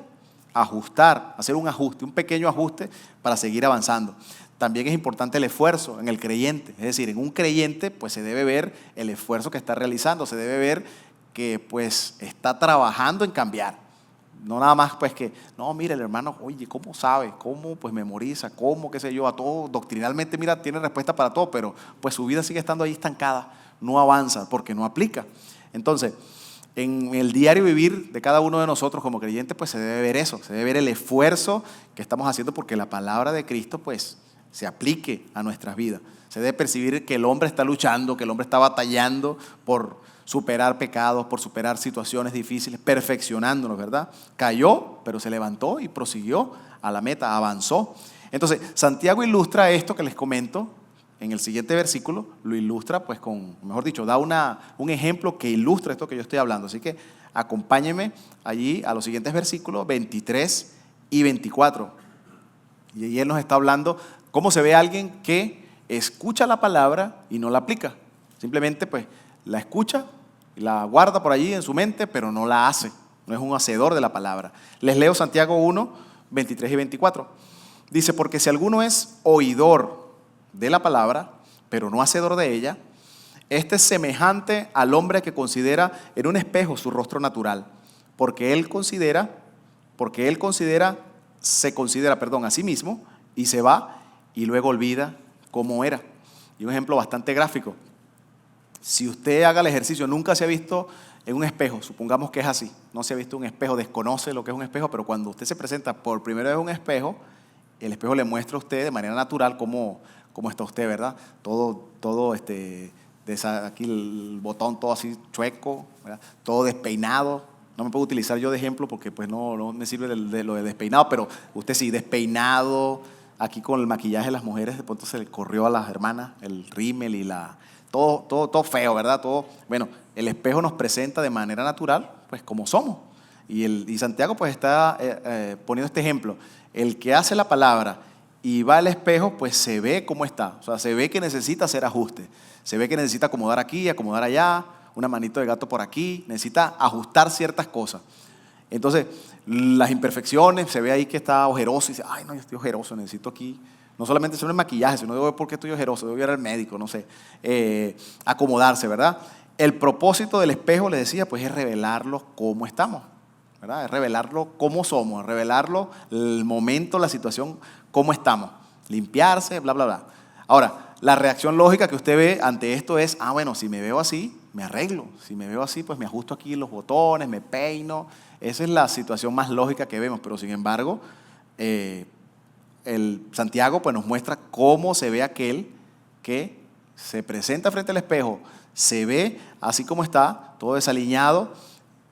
ajustar, hacer un ajuste, un pequeño ajuste para seguir avanzando. También es importante el esfuerzo en el creyente, es decir, en un creyente pues se debe ver el esfuerzo que está realizando, se debe ver que pues está trabajando en cambiar. No nada más pues que, no, mira el hermano, oye, ¿cómo sabe? ¿Cómo pues memoriza? ¿Cómo, qué sé yo? A todo, doctrinalmente, mira, tiene respuesta para todo, pero pues su vida sigue estando ahí estancada, no avanza porque no aplica. Entonces, en el diario vivir de cada uno de nosotros como creyentes, pues se debe ver eso, se debe ver el esfuerzo que estamos haciendo porque la palabra de Cristo pues se aplique a nuestras vidas. Se debe percibir que el hombre está luchando, que el hombre está batallando por superar pecados, por superar situaciones difíciles, perfeccionándonos, ¿verdad? Cayó, pero se levantó y prosiguió a la meta, avanzó. Entonces, Santiago ilustra esto que les comento en el siguiente versículo, lo ilustra pues con, mejor dicho, da un ejemplo que ilustra esto que yo estoy hablando. Así que acompáñenme allí a los siguientes versículos 23 y 24. Y ahí él nos está hablando cómo se ve alguien que escucha la palabra y no la aplica. Simplemente pues la escucha, la guarda por allí en su mente, pero no la hace. No es un hacedor de la palabra. Les leo Santiago 1, 23 y 24. Dice, porque si alguno es oidor de la palabra, pero no hacedor de ella, este es semejante al hombre que considera en un espejo su rostro natural, porque él se considera a sí mismo y se va y luego olvida cómo era. Y un ejemplo bastante gráfico. Si usted haga el ejercicio, nunca se ha visto en un espejo, supongamos que es así, no se ha visto un espejo, desconoce lo que es un espejo, pero cuando usted se presenta por primera vez en un espejo, el espejo le muestra a usted de manera natural cómo está usted, ¿verdad? Todo aquí el botón todo así chueco, ¿verdad? Todo despeinado. No me puedo utilizar yo de ejemplo porque pues no me sirve de lo de despeinado, pero usted sí, despeinado, aquí con el maquillaje de las mujeres, de pronto se le corrió a las hermanas el rímel y todo feo, ¿verdad? Bueno, el espejo nos presenta de manera natural, pues como somos. Y Santiago pues está poniendo este ejemplo. El que hace la palabra y va al espejo, pues se ve cómo está. O sea, se ve que necesita hacer ajustes. Se ve que necesita acomodar aquí, acomodar allá, una manito de gato por aquí. Necesita ajustar ciertas cosas. Entonces, las imperfecciones, se ve ahí que está ojeroso y dice, ay, no, yo estoy ojeroso, necesito aquí. No solamente hacer el maquillaje, sino debo ver por qué estoy ojeroso, debo ir al médico, no sé. Acomodarse, ¿verdad? El propósito del espejo, les decía, pues es revelarlo cómo estamos, ¿verdad? Es revelarlo cómo somos, es revelarlo el momento, la situación, cómo estamos. Limpiarse, bla, bla, bla. Ahora, la reacción lógica que usted ve ante esto es, bueno, si me veo así, me arreglo. Si me veo así, pues me ajusto aquí los botones, me peino. Esa es la situación más lógica que vemos, pero sin embargo, el Santiago pues nos muestra cómo se ve aquel que se presenta frente al espejo, se ve así como está, todo desaliñado,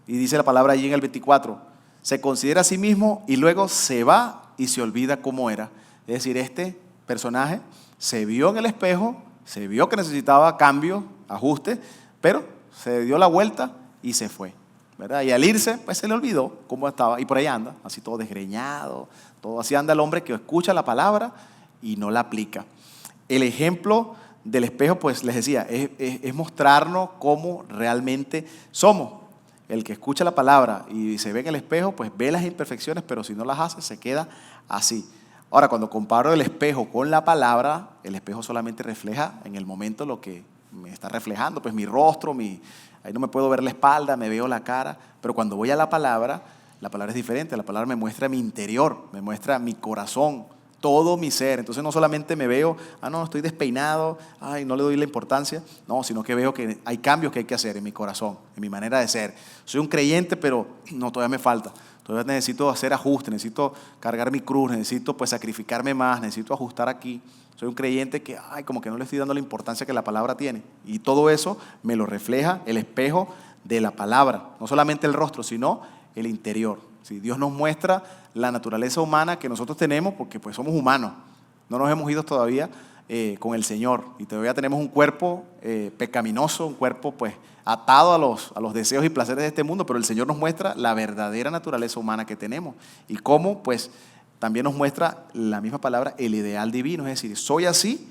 y dice la palabra allí en el 24, se considera a sí mismo y luego se va y se olvida cómo era. Es decir, este personaje se vio en el espejo, se vio que necesitaba cambio, ajuste, pero se dio la vuelta y se fue, ¿verdad? Y al irse, pues se le olvidó cómo estaba, y por ahí anda, así todo desgreñado, todo así anda el hombre que escucha la palabra y no la aplica. El ejemplo del espejo, pues les decía, es mostrarnos cómo realmente somos. El que escucha la palabra y se ve en el espejo, pues ve las imperfecciones, pero si no las hace, se queda así. Ahora, cuando comparo el espejo con la palabra, el espejo solamente refleja en el momento lo que me está reflejando, pues mi rostro, ahí no me puedo ver la espalda, me veo la cara, pero cuando voy a la palabra es diferente. La palabra me muestra mi interior, me muestra mi corazón, todo mi ser. Entonces no solamente me veo, no, estoy despeinado, no le doy la importancia, no, sino que veo que hay cambios que hay que hacer en mi corazón, en mi manera de ser. Soy un creyente, pero no, todavía me falta. Todavía necesito hacer ajustes, necesito cargar mi cruz, necesito pues sacrificarme más, necesito ajustar aquí. Soy un creyente que, como que no le estoy dando la importancia que la palabra tiene. Y todo eso me lo refleja el espejo de la palabra. No solamente el rostro, sino el interior. ¿Sí? Dios nos muestra la naturaleza humana que nosotros tenemos porque pues somos humanos. No nos hemos ido todavía con el Señor. Y todavía tenemos un cuerpo pecaminoso, un cuerpo pues atado a los deseos y placeres de este mundo. Pero el Señor nos muestra la verdadera naturaleza humana que tenemos. Y cómo pues también nos muestra la misma palabra, el ideal divino. Es decir, soy así,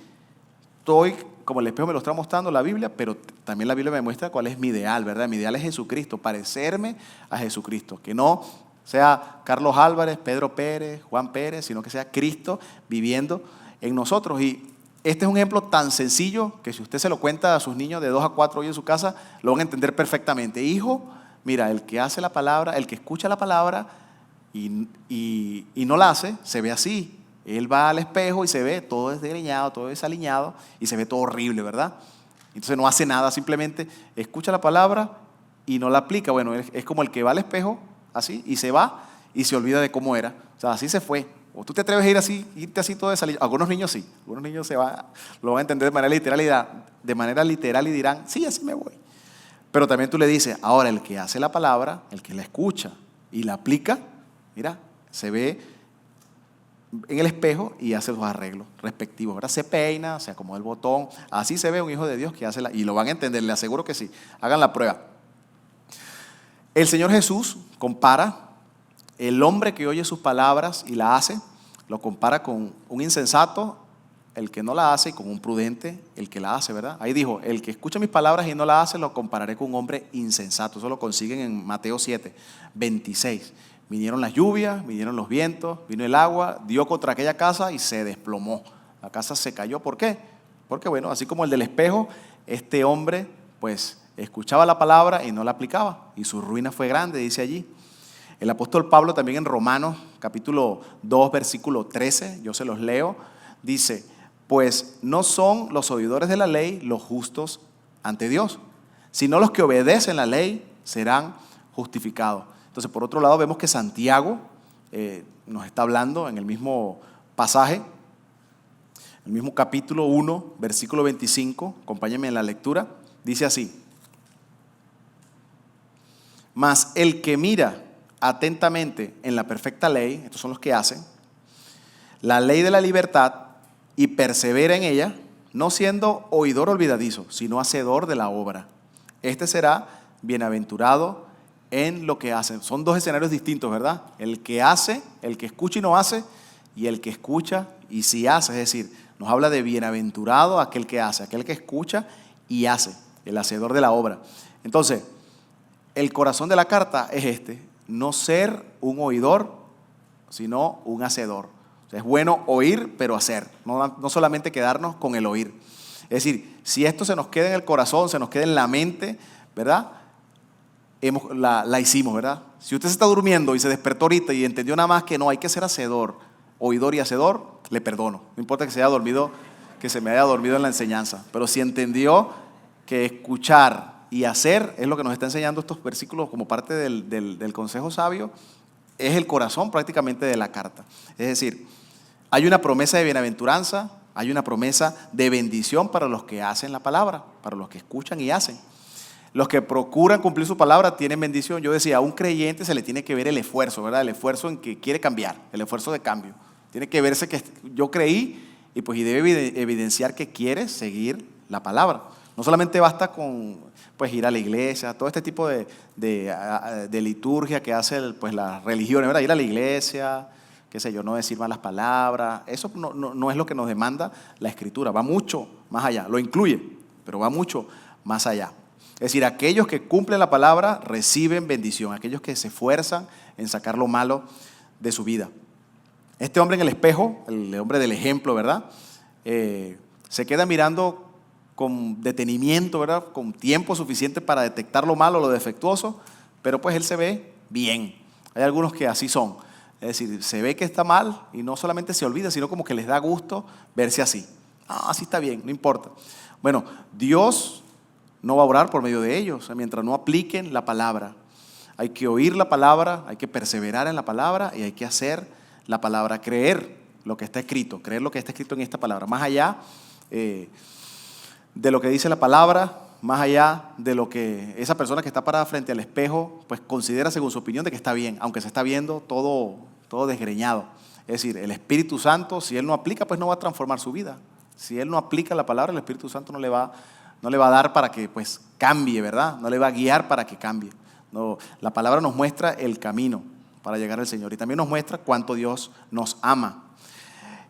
estoy como el espejo me lo está mostrando la Biblia, pero también la Biblia me muestra cuál es mi ideal, ¿verdad? Mi ideal es Jesucristo, parecerme a Jesucristo. Que no sea Carlos Álvarez, Pedro Pérez, Juan Pérez, sino que sea Cristo viviendo en nosotros. Y este es un ejemplo tan sencillo que si usted se lo cuenta a sus niños de 2 a 4 hoy en su casa, lo van a entender perfectamente. Hijo, mira, el que hace la palabra, el que escucha la palabra y no la hace, se ve así. Él va al espejo y se ve todo desgreñado, todo desaliñado y se ve todo horrible, ¿verdad? Entonces no hace nada, simplemente escucha la palabra y no la aplica. Bueno, es como el que va al espejo así y se va y se olvida de cómo era. O sea, así se fue. O tú te atreves a ir así, irte así todo desaliñado. Algunos niños sí, algunos niños lo van a entender de manera literal y dirán, sí, así me voy. Pero también tú le dices, ahora el que hace la palabra, el que la escucha y la aplica, mira, se ve en el espejo y hace los arreglos respectivos, ¿verdad? Se peina, se acomoda el botón, así se ve un hijo de Dios que hace y lo van a entender, les aseguro que sí. Hagan la prueba. El Señor Jesús compara el hombre que oye sus palabras y la hace, lo compara con un insensato, el que no la hace, y con un prudente, el que la hace, ¿verdad? Ahí dijo, el que escucha mis palabras y no la hace, lo compararé con un hombre insensato. Eso lo consiguen en Mateo 7, 26. Vinieron las lluvias, vinieron los vientos, vino el agua, dio contra aquella casa y se desplomó. La casa se cayó. ¿Por qué? Porque bueno, así como el del espejo, este hombre pues escuchaba la palabra y no la aplicaba, y su ruina fue grande, dice allí. El apóstol Pablo también en Romanos capítulo 2 versículo 13, yo se los leo, dice, pues no son los oidores de la ley los justos ante Dios, sino los que obedecen la ley serán justificados. Entonces, por otro lado, vemos que Santiago nos está hablando en el mismo pasaje, el mismo capítulo 1, versículo 25, acompáñenme en la lectura, dice así, mas el que mira atentamente en la perfecta ley, estos son los que hacen, la ley de la libertad, y persevera en ella, no siendo oidor olvidadizo, sino hacedor de la obra. Este será bienaventurado en lo que hace. Son dos escenarios distintos, ¿verdad? El que hace, el que escucha y no hace, y el que escucha y sí hace. Es decir, nos habla de bienaventurado aquel que hace, aquel que escucha y hace, el hacedor de la obra. Entonces, el corazón de la carta es este, no ser un oidor, sino un hacedor. Es bueno oír, pero hacer, no solamente quedarnos con el oír. Es decir, si esto se nos queda en el corazón, se nos queda en la mente, ¿verdad? La hicimos, ¿verdad? Si usted se está durmiendo y se despertó ahorita y entendió nada más que no, hay que ser hacedor, oidor y hacedor, le perdono. No importa que se haya dormido, que se me haya dormido en la enseñanza. Pero si entendió que escuchar y hacer es lo que nos está enseñando estos versículos como parte del consejo sabio, es el corazón prácticamente de la carta. Es decir, hay una promesa de bienaventuranza, hay una promesa de bendición para los que hacen la palabra, para los que escuchan y hacen. Los que procuran cumplir su palabra tienen bendición. Yo decía, a un creyente se le tiene que ver el esfuerzo, ¿verdad? El esfuerzo en que quiere cambiar, el esfuerzo de cambio. Tiene que verse que yo creí y debe evidenciar que quiere seguir la palabra. No solamente basta con pues, ir a la iglesia, todo este tipo de liturgia que hace pues, las religiones, ¿verdad? Ir a la iglesia, qué sé yo, no decir malas palabras. Eso no es lo que nos demanda la Escritura. Va mucho más allá. Lo incluye, pero va mucho más allá. Es decir, aquellos que cumplen la palabra reciben bendición. Aquellos que se esfuerzan en sacar lo malo de su vida. Este hombre en el espejo, el hombre del ejemplo, ¿verdad? Se queda mirando con detenimiento, ¿verdad? Con tiempo suficiente para detectar lo malo, lo defectuoso, pero pues él se ve bien. Hay algunos que así son. Es decir, se ve que está mal y no solamente se olvida, sino como que les da gusto verse así. Ah, así está bien, no importa. Bueno, Dios no va a orar por medio de ellos, mientras no apliquen la palabra. Hay que oír la palabra, hay que perseverar en la palabra y hay que hacer la palabra, creer lo que está escrito, creer lo que está escrito en esta palabra. Más allá de lo que dice la palabra, más allá de lo que esa persona que está parada frente al espejo, pues considera según su opinión de que está bien, aunque se está viendo todo desgreñado. Es decir, el Espíritu Santo, si Él no aplica, pues no va a transformar su vida. Si Él no aplica la palabra, el Espíritu Santo no le va a dar para que pues cambie, ¿verdad? No le va a guiar para que cambie. No, la palabra nos muestra el camino para llegar al Señor y también nos muestra cuánto Dios nos ama.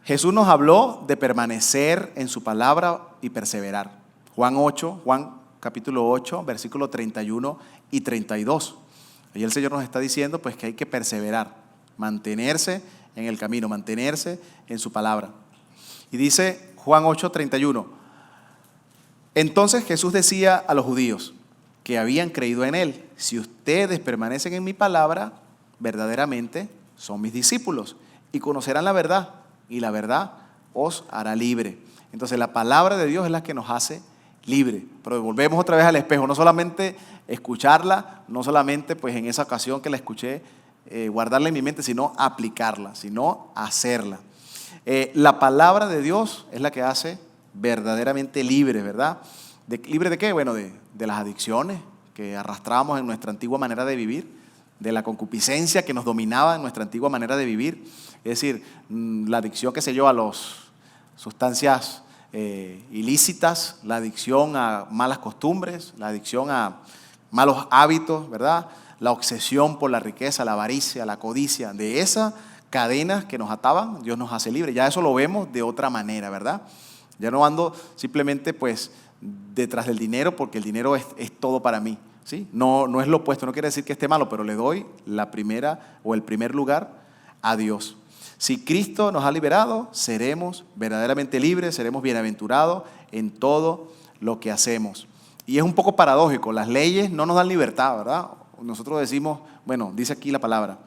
Jesús nos habló de permanecer en su palabra y perseverar. Juan capítulo 8, versículos 31 y 32. Ahí el Señor nos está diciendo pues que hay que perseverar, mantenerse en el camino, mantenerse en su palabra. Y dice Juan 8, 31. Entonces Jesús decía a los judíos que habían creído en Él, si ustedes permanecen en mi palabra, verdaderamente son mis discípulos y conocerán la verdad y la verdad os hará libre. Entonces la palabra de Dios es la que nos hace libre. Pero volvemos otra vez al espejo, no solamente escucharla, no solamente pues en esa ocasión que la escuché, guardarla en mi mente, sino aplicarla, sino hacerla. La palabra de Dios es la que hace verdaderamente libre, ¿verdad? ¿Libre de qué? Bueno, de las adicciones que arrastrábamos en nuestra antigua manera de vivir, de la concupiscencia que nos dominaba en nuestra antigua manera de vivir. Es decir, la adicción, qué sé yo, a las sustancias ilícitas, la adicción a malas costumbres, la adicción a malos hábitos, ¿verdad? La obsesión por la riqueza, la avaricia, la codicia. De esas cadenas que nos ataban, Dios nos hace libres. Ya eso lo vemos de otra manera, ¿verdad? Ya no ando simplemente pues detrás del dinero porque el dinero es todo para mí, ¿sí? No es lo opuesto, no quiere decir que esté malo, pero le doy la primera o el primer lugar a Dios. Si Cristo nos ha liberado, seremos verdaderamente libres, seremos bienaventurados en todo lo que hacemos. Y es un poco paradójico, las leyes no nos dan libertad, ¿verdad? Nosotros decimos, bueno, dice aquí la palabra,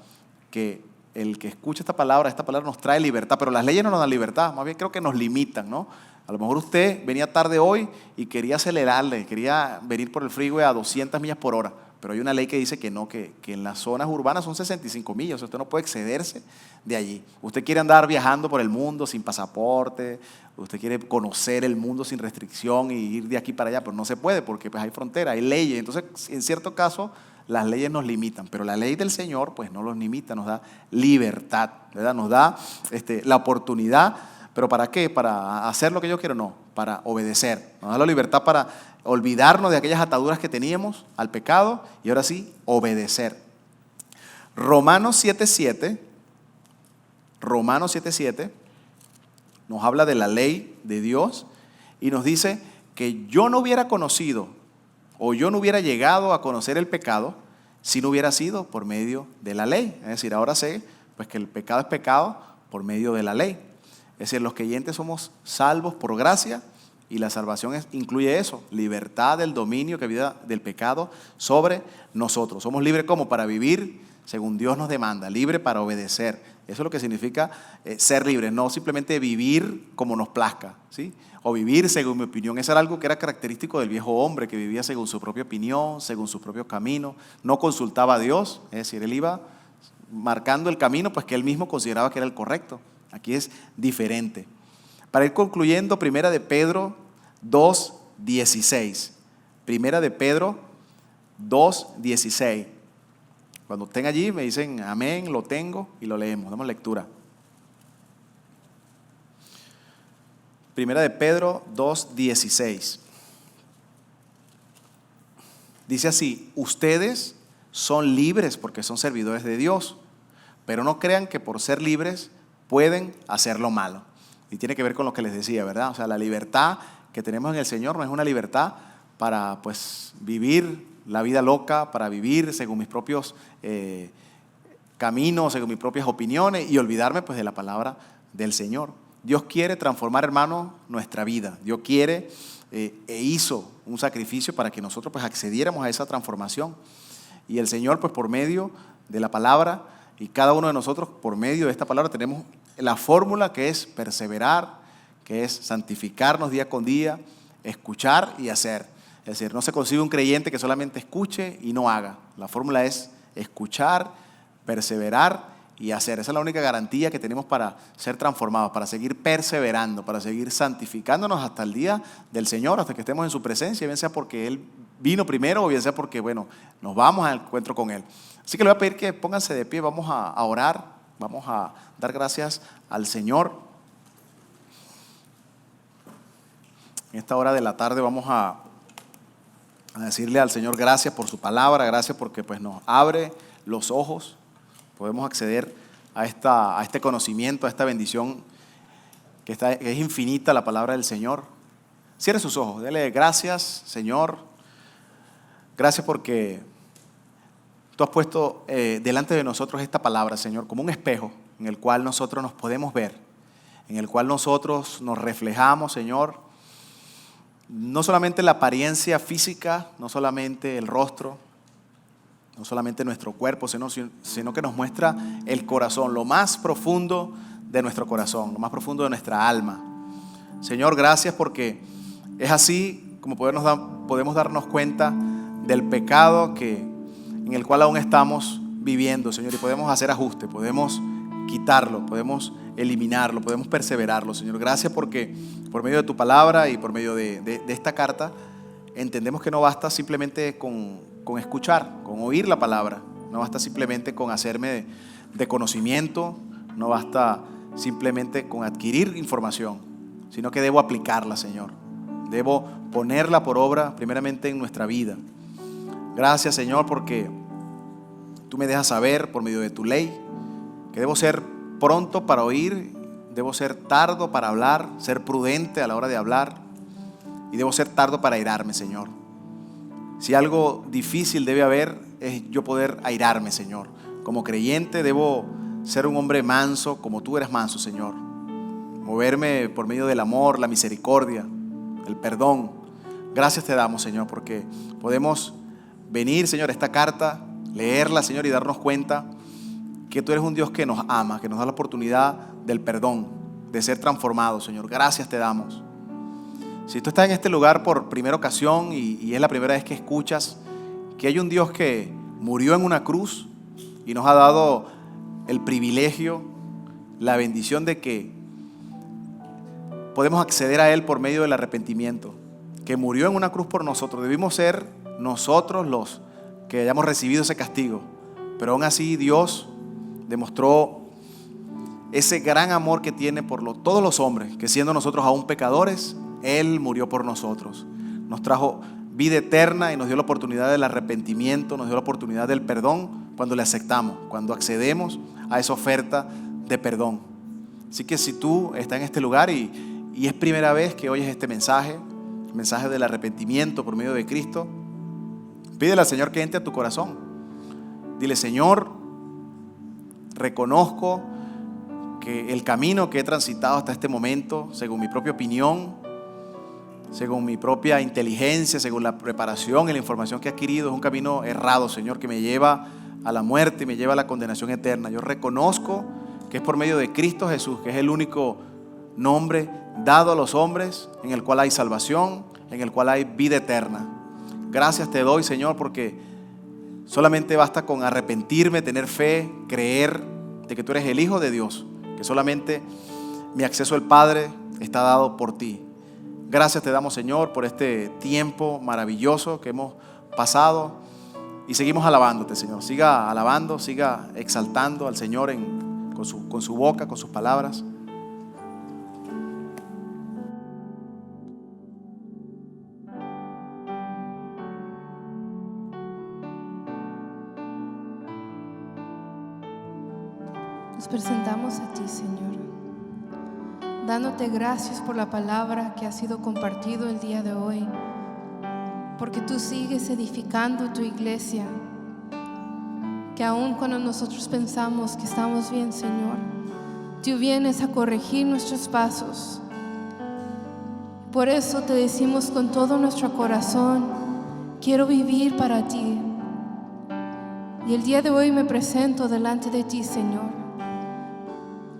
que el que escucha esta palabra nos trae libertad, pero las leyes no nos dan libertad, más bien creo que nos limitan, ¿no? A lo mejor usted venía tarde hoy y quería acelerarle, quería venir por el freeway a 200 millas por hora, pero hay una ley que dice que no, que en las zonas urbanas son 65 millas, o sea, usted no puede excederse de allí. Usted quiere andar viajando por el mundo sin pasaporte, usted quiere conocer el mundo sin restricción y ir de aquí para allá, pero no se puede porque pues hay fronteras, hay leyes. Entonces, en cierto caso, las leyes nos limitan, pero la ley del Señor pues no los limita, nos da libertad, ¿verdad? Nos da la oportunidad. ¿Pero para qué? ¿Para hacer lo que yo quiero? No, para obedecer. Nos da la libertad para olvidarnos de aquellas ataduras que teníamos al pecado y ahora sí, obedecer. Romanos 7:7 nos habla de la ley de Dios y nos dice que yo no hubiera conocido o yo no hubiera llegado a conocer el pecado si no hubiera sido por medio de la ley. Es decir, ahora sé pues que el pecado es pecado por medio de la ley. Es decir, los creyentes somos salvos por gracia y la salvación incluye eso, libertad del dominio que había del pecado sobre nosotros. Somos libres como para vivir según Dios nos demanda, libre para obedecer. Eso es lo que significa ser libres, no simplemente vivir como nos plazca, ¿sí? O vivir según mi opinión. Eso era algo que era característico del viejo hombre, que vivía según su propia opinión, según sus propios caminos, no consultaba a Dios, es decir, él iba marcando el camino pues que él mismo consideraba que era el correcto. Aquí es diferente. Para ir concluyendo, Primera de Pedro 2:16. Primera de Pedro 2:16. Cuando estén allí me dicen amén, lo tengo y lo leemos. Damos lectura. Primera de Pedro 2:16. Dice así: ustedes son libres porque son servidores de Dios, pero no crean que por ser libres pueden hacer lo malo. Y tiene que ver con lo que les decía, ¿verdad? O sea, la libertad que tenemos en el Señor no es una libertad para pues vivir la vida loca, para vivir según mis propios caminos, según mis propias opiniones y olvidarme pues de la palabra del Señor. Dios quiere transformar, hermano, nuestra vida. Dios quiere e hizo un sacrificio para que nosotros pues accediéramos a esa transformación. Y el Señor pues por medio de la palabra y cada uno de nosotros por medio de esta palabra tenemos la fórmula que es perseverar, que es santificarnos día con día, escuchar y hacer. Es decir, no se consigue un creyente que solamente escuche y no haga. La fórmula es escuchar, perseverar y hacer. Esa es la única garantía que tenemos para ser transformados, para seguir perseverando, para seguir santificándonos hasta el día del Señor, hasta que estemos en su presencia, bien sea porque Él vino primero o bien sea porque, bueno, nos vamos al encuentro con Él. Así que le voy a pedir que pónganse de pie, vamos a orar, vamos a dar gracias al Señor. En esta hora de la tarde vamos a decirle al Señor gracias por su palabra, gracias porque pues, nos abre los ojos, podemos acceder a este conocimiento, a esta bendición que es infinita, la palabra del Señor. Cierre sus ojos, dele gracias, Señor, gracias porque tú has puesto delante de nosotros esta palabra, Señor, como un espejo en el cual nosotros nos podemos ver, en el cual nosotros nos reflejamos, Señor. No solamente la apariencia física, no solamente el rostro, no solamente nuestro cuerpo, sino que nos muestra el corazón, lo más profundo de nuestro corazón, lo más profundo de nuestra alma. Señor, gracias porque es así como podemos darnos cuenta del pecado en el cual aún estamos viviendo, Señor, y podemos hacer ajustes, podemos quitarlo, podemos eliminarlo, podemos perseverarlo, Señor. Gracias porque por medio de tu palabra y por medio de esta carta entendemos que no basta simplemente con con escuchar, con oír la palabra. No basta simplemente con hacerme de conocimiento, no basta simplemente con adquirir información, sino que debo aplicarla, Señor. Debo ponerla por obra primeramente en nuestra vida. Gracias, Señor, porque tú me dejas saber por medio de tu ley que debo ser pronto para oír, debo ser tardo para hablar, ser prudente a la hora de hablar y debo ser tardo para airarme, Señor. Si algo difícil debe haber es yo poder airarme, Señor. Como creyente debo ser un hombre manso como tú eres manso, Señor. Moverme por medio del amor, la misericordia, el perdón. Gracias te damos, Señor, porque podemos venir, Señor, a esta carta, leerla, Señor, y darnos cuenta que tú eres un Dios que nos ama, que nos da la oportunidad del perdón, de ser transformados, Señor. Gracias te damos. Si tú estás en este lugar por primera ocasión y es la primera vez que escuchas que hay un Dios que murió en una cruz y nos ha dado el privilegio, la bendición de que podemos acceder a Él por medio del arrepentimiento, que murió en una cruz por nosotros. Debimos ser nosotros los que hayamos recibido ese castigo, pero aún así Dios demostró ese gran amor que tiene por todos los hombres, que siendo nosotros aún pecadores, Él murió por nosotros. Nos trajo vida eterna y nos dio la oportunidad del arrepentimiento, nos dio la oportunidad del perdón cuando le aceptamos, cuando accedemos a esa oferta de perdón. Así que si tú estás en este lugar y es primera vez que oyes este mensaje, el mensaje del arrepentimiento por medio de Cristo, pídele al Señor que entre a tu corazón. Dile: Señor, reconozco que el camino que he transitado hasta este momento, según mi propia opinión, según mi propia inteligencia, según la preparación y la información que he adquirido, es un camino errado, Señor, que me lleva a la muerte y me lleva a la condenación eterna. Yo reconozco que es por medio de Cristo Jesús, que es el único nombre dado a los hombres en el cual hay salvación, en el cual hay vida eterna. Gracias te doy, Señor, porque solamente basta con arrepentirme, tener fe, creer de que tú eres el Hijo de Dios, que solamente mi acceso al Padre está dado por ti. Gracias te damos, Señor, por este tiempo maravilloso que hemos pasado y seguimos alabándote, Señor. Siga alabando, siga exaltando al Señor con su boca, con sus palabras. Nos presentamos a ti, Señor, dándote gracias por la palabra que ha sido compartido el día de hoy, porque tú sigues edificando tu iglesia, que aun cuando nosotros pensamos que estamos bien, Señor, tú vienes a corregir nuestros pasos. Por eso te decimos con todo nuestro corazón: quiero vivir para ti. Y el día de hoy me presento delante de ti, Señor.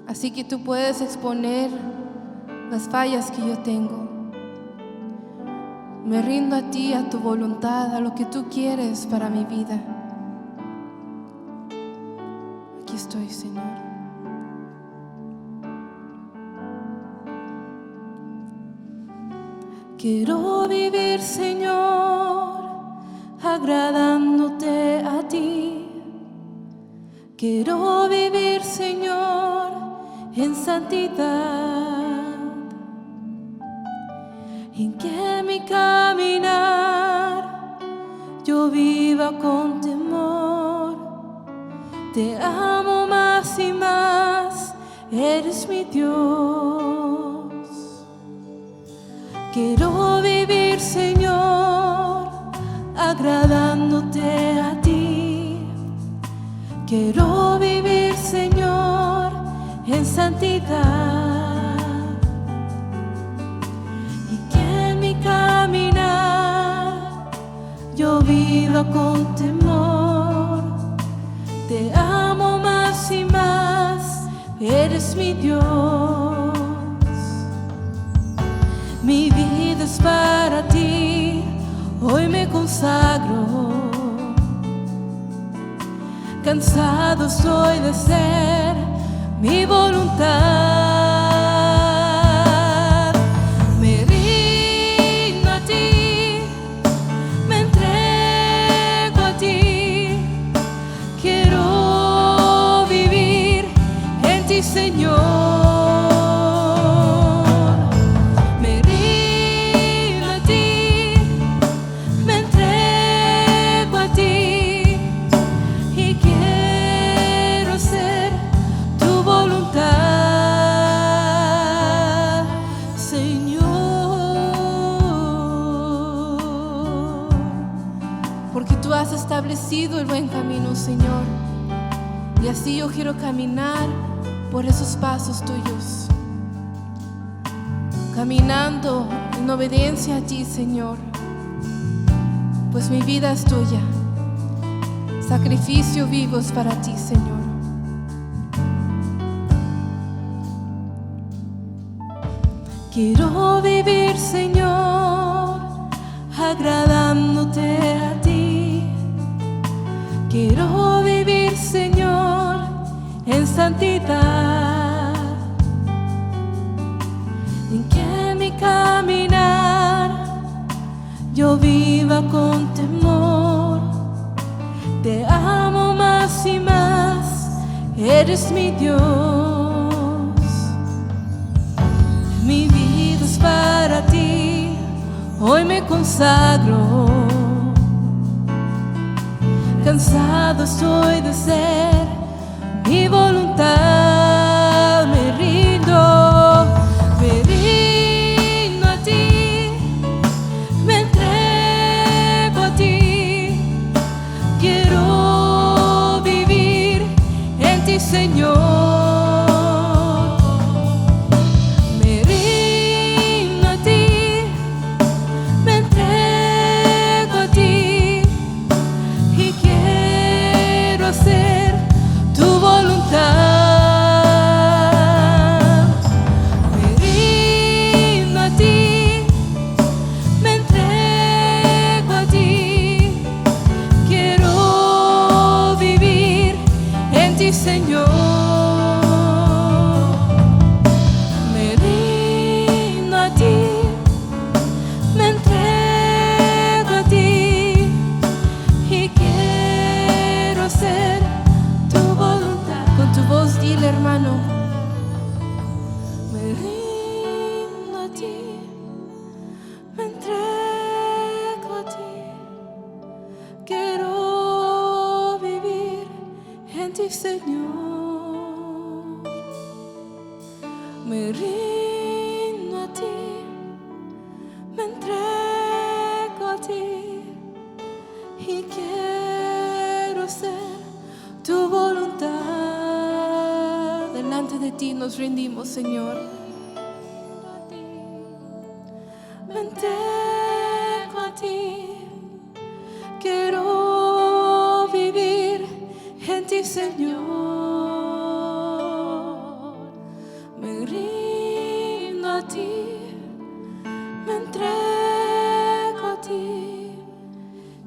Así que tú puedes exponer las fallas que yo tengo. Me rindo a ti, a tu voluntad, a lo que tú quieres para mi vida. Aquí estoy, Señor. Quiero vivir, Señor, agradándote a ti. Quiero vivir, Señor, en santidad, en que mi caminar yo viva con temor. Te amo más y más, eres mi Dios. Quiero vivir, Señor, agradándote a ti. Quiero vivir, Señor, en santidad, y que en mi caminar yo viva con temor. Te amo más y más, eres mi Dios. Mi vida es para ti, hoy me consagro. Cansado estoy de ser mi voluntad. Me rindo a ti, me entrego tú has establecido el buen camino, Señor. Y así yo quiero caminar por esos pasos tuyos, caminando en obediencia a ti, Señor, pues mi vida es tuya. Sacrificio vivo es para ti, Señor. Quiero vivir, Señor, agradándote a ti. Quiero vivir, Señor, en santidad, en que mi caminar yo viva con temor. Te amo más y más, eres mi Dios. Mi vida es para ti, hoy me consagro. Cansado estoy de ser mi voluntad, me rindo a ti, me entrego a ti. Quiero vivir en ti, Señor. Me rindo a ti, me entrego a ti y quiero hacer tu voluntad. Me rindo a ti, me entrego a ti. Quiero vivir en ti, Señor. Me rindo a ti, me entrego a ti y quiero hacer tu voluntad. Con tu voz dile, hermano. Me rindo a ti, me entrego a ti. Quiero vivir en ti, Señor. Me rindo a ti, me entrego a ti y quiero hacer tu voluntad. Delante de ti nos rendimos, Señor. Me entrego a ti, quiero vivir en ti, Señor. Me rindo a ti, me entrego a ti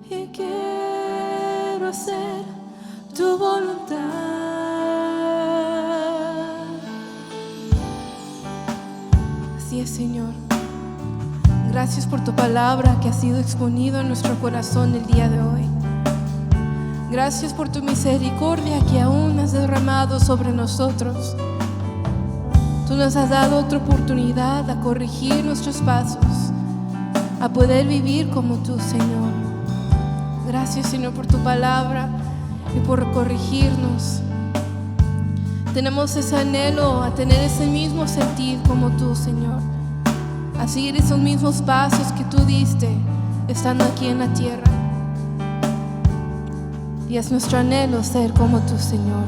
y quiero hacer tu voluntad. Así es, Señor. Gracias por tu palabra que ha sido exponido en nuestro corazón el día de hoy. Gracias por tu misericordia que aún has derramado sobre nosotros. Tú nos has dado otra oportunidad a corregir nuestros pasos, a poder vivir como tú, Señor. Gracias, Señor, por tu palabra y por corregirnos. Tenemos ese anhelo a tener ese mismo sentir como tú, Señor, a seguir esos mismos pasos que tú diste estando aquí en la tierra. Y es nuestro anhelo ser como tú, Señor.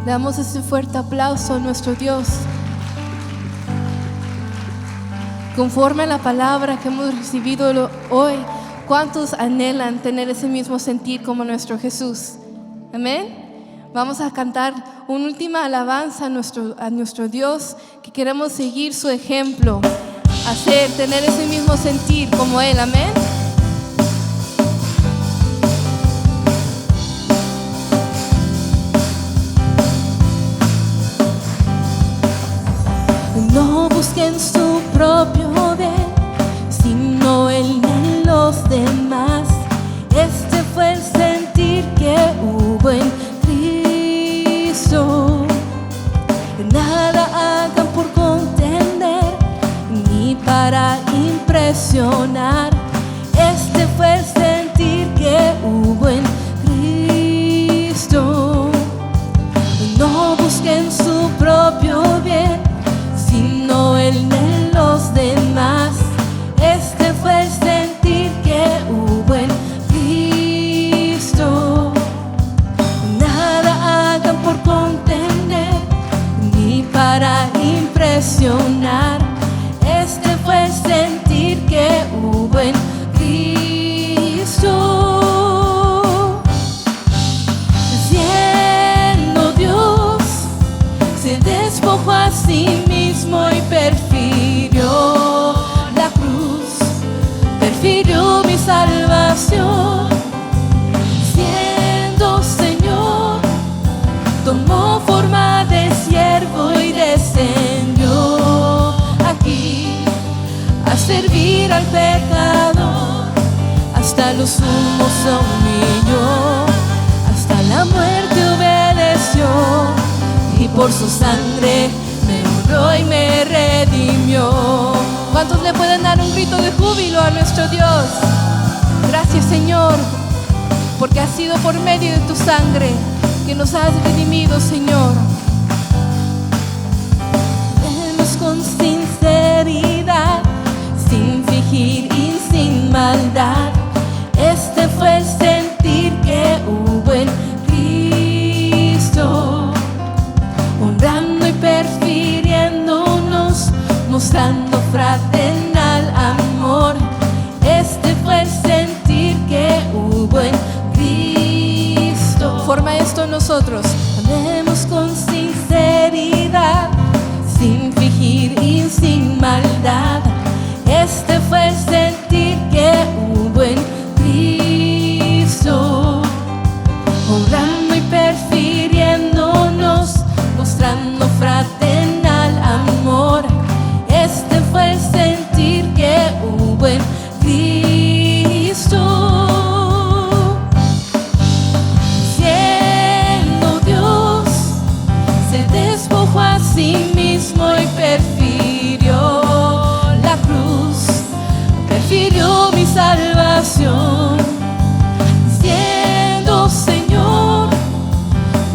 Damos ese fuerte aplauso a nuestro Dios. Conforme a la palabra que hemos recibido hoy, ¿cuántos anhelan tener ese mismo sentir como nuestro Jesús? Amén. Vamos a cantar una última alabanza a nuestro Dios, que queremos seguir su ejemplo, tener ese mismo sentir como Él. Amén. No busquen su propio bien, sino el de los demás. Este fue el sentir que hubo en Cristo. Nada hagan por contender ni para impresionar. pecador, hasta lo sumo se humilló, hasta la muerte obedeció, y por su sangre me honró y me redimió. ¿Cuántos le pueden dar un grito de júbilo a nuestro Dios? Gracias, Señor, porque ha sido por medio de tu sangre que nos has redimido, Señor. Vemos con sinceridad, sin fingir y sin maldad. Este fue el sentir que hubo en Cristo, honrando y prefiriéndonos, mostrando fraternal amor. Este fue el sentir que hubo en Cristo. Forma esto en nosotros. Amemos con sinceridad, sin fingir y sin maldad. Este fue el sentir que hubo en Cristo, honrando y prefiriéndonos, mostrando fraternal amor. Este fue el sentir que hubo en Cristo. Siendo Dios, se despojó a sí mismo y prefirió la cruz, prefirió mi salvación. Siendo Señor,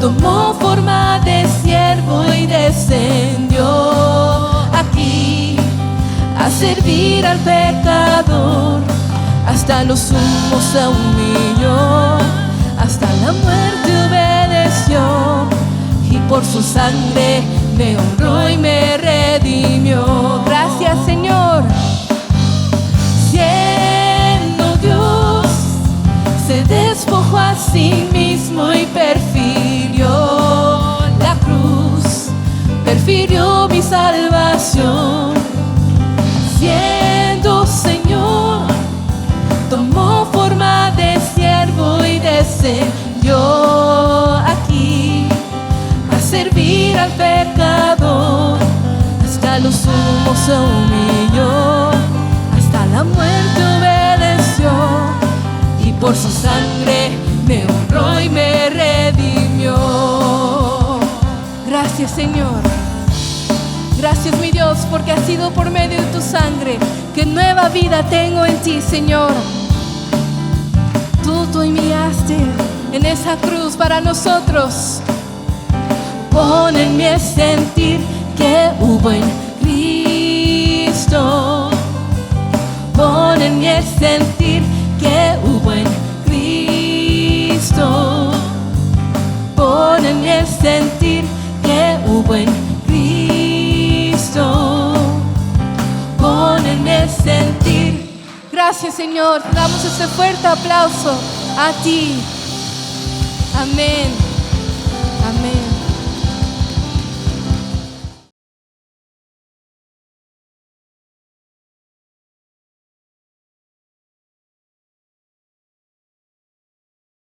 tomó forma de siervo y descendió aquí a servir al pecador. Hasta lo sumo se humilló, hasta la muerte obedeció, y por su sangre me honró y me redimió. Gracias, Señor. Siendo Dios, se despojó a sí mismo y prefirió la cruz, prefirió mi salvación. Siendo Señor, tomó forma de siervo y descendió aquí a servir al pecador. Hasta lo sumo se humilló, hasta la muerte obedeció, y por su sangre me honró y me redimió. Gracias, Señor. Gracias, mi Dios, porque ha sido por medio de tu sangre que nueva vida tengo en ti, Señor. Tú enviaste en esa cruz para nosotros. Pon en mi sentir que hubo en Cristo. Pon en mi sentir que hubo en Cristo. Pon en mi sentir que hubo en Cristo. Pon en mi sentir. Gracias, Señor. Damos este fuerte aplauso a ti. Amén. Amén.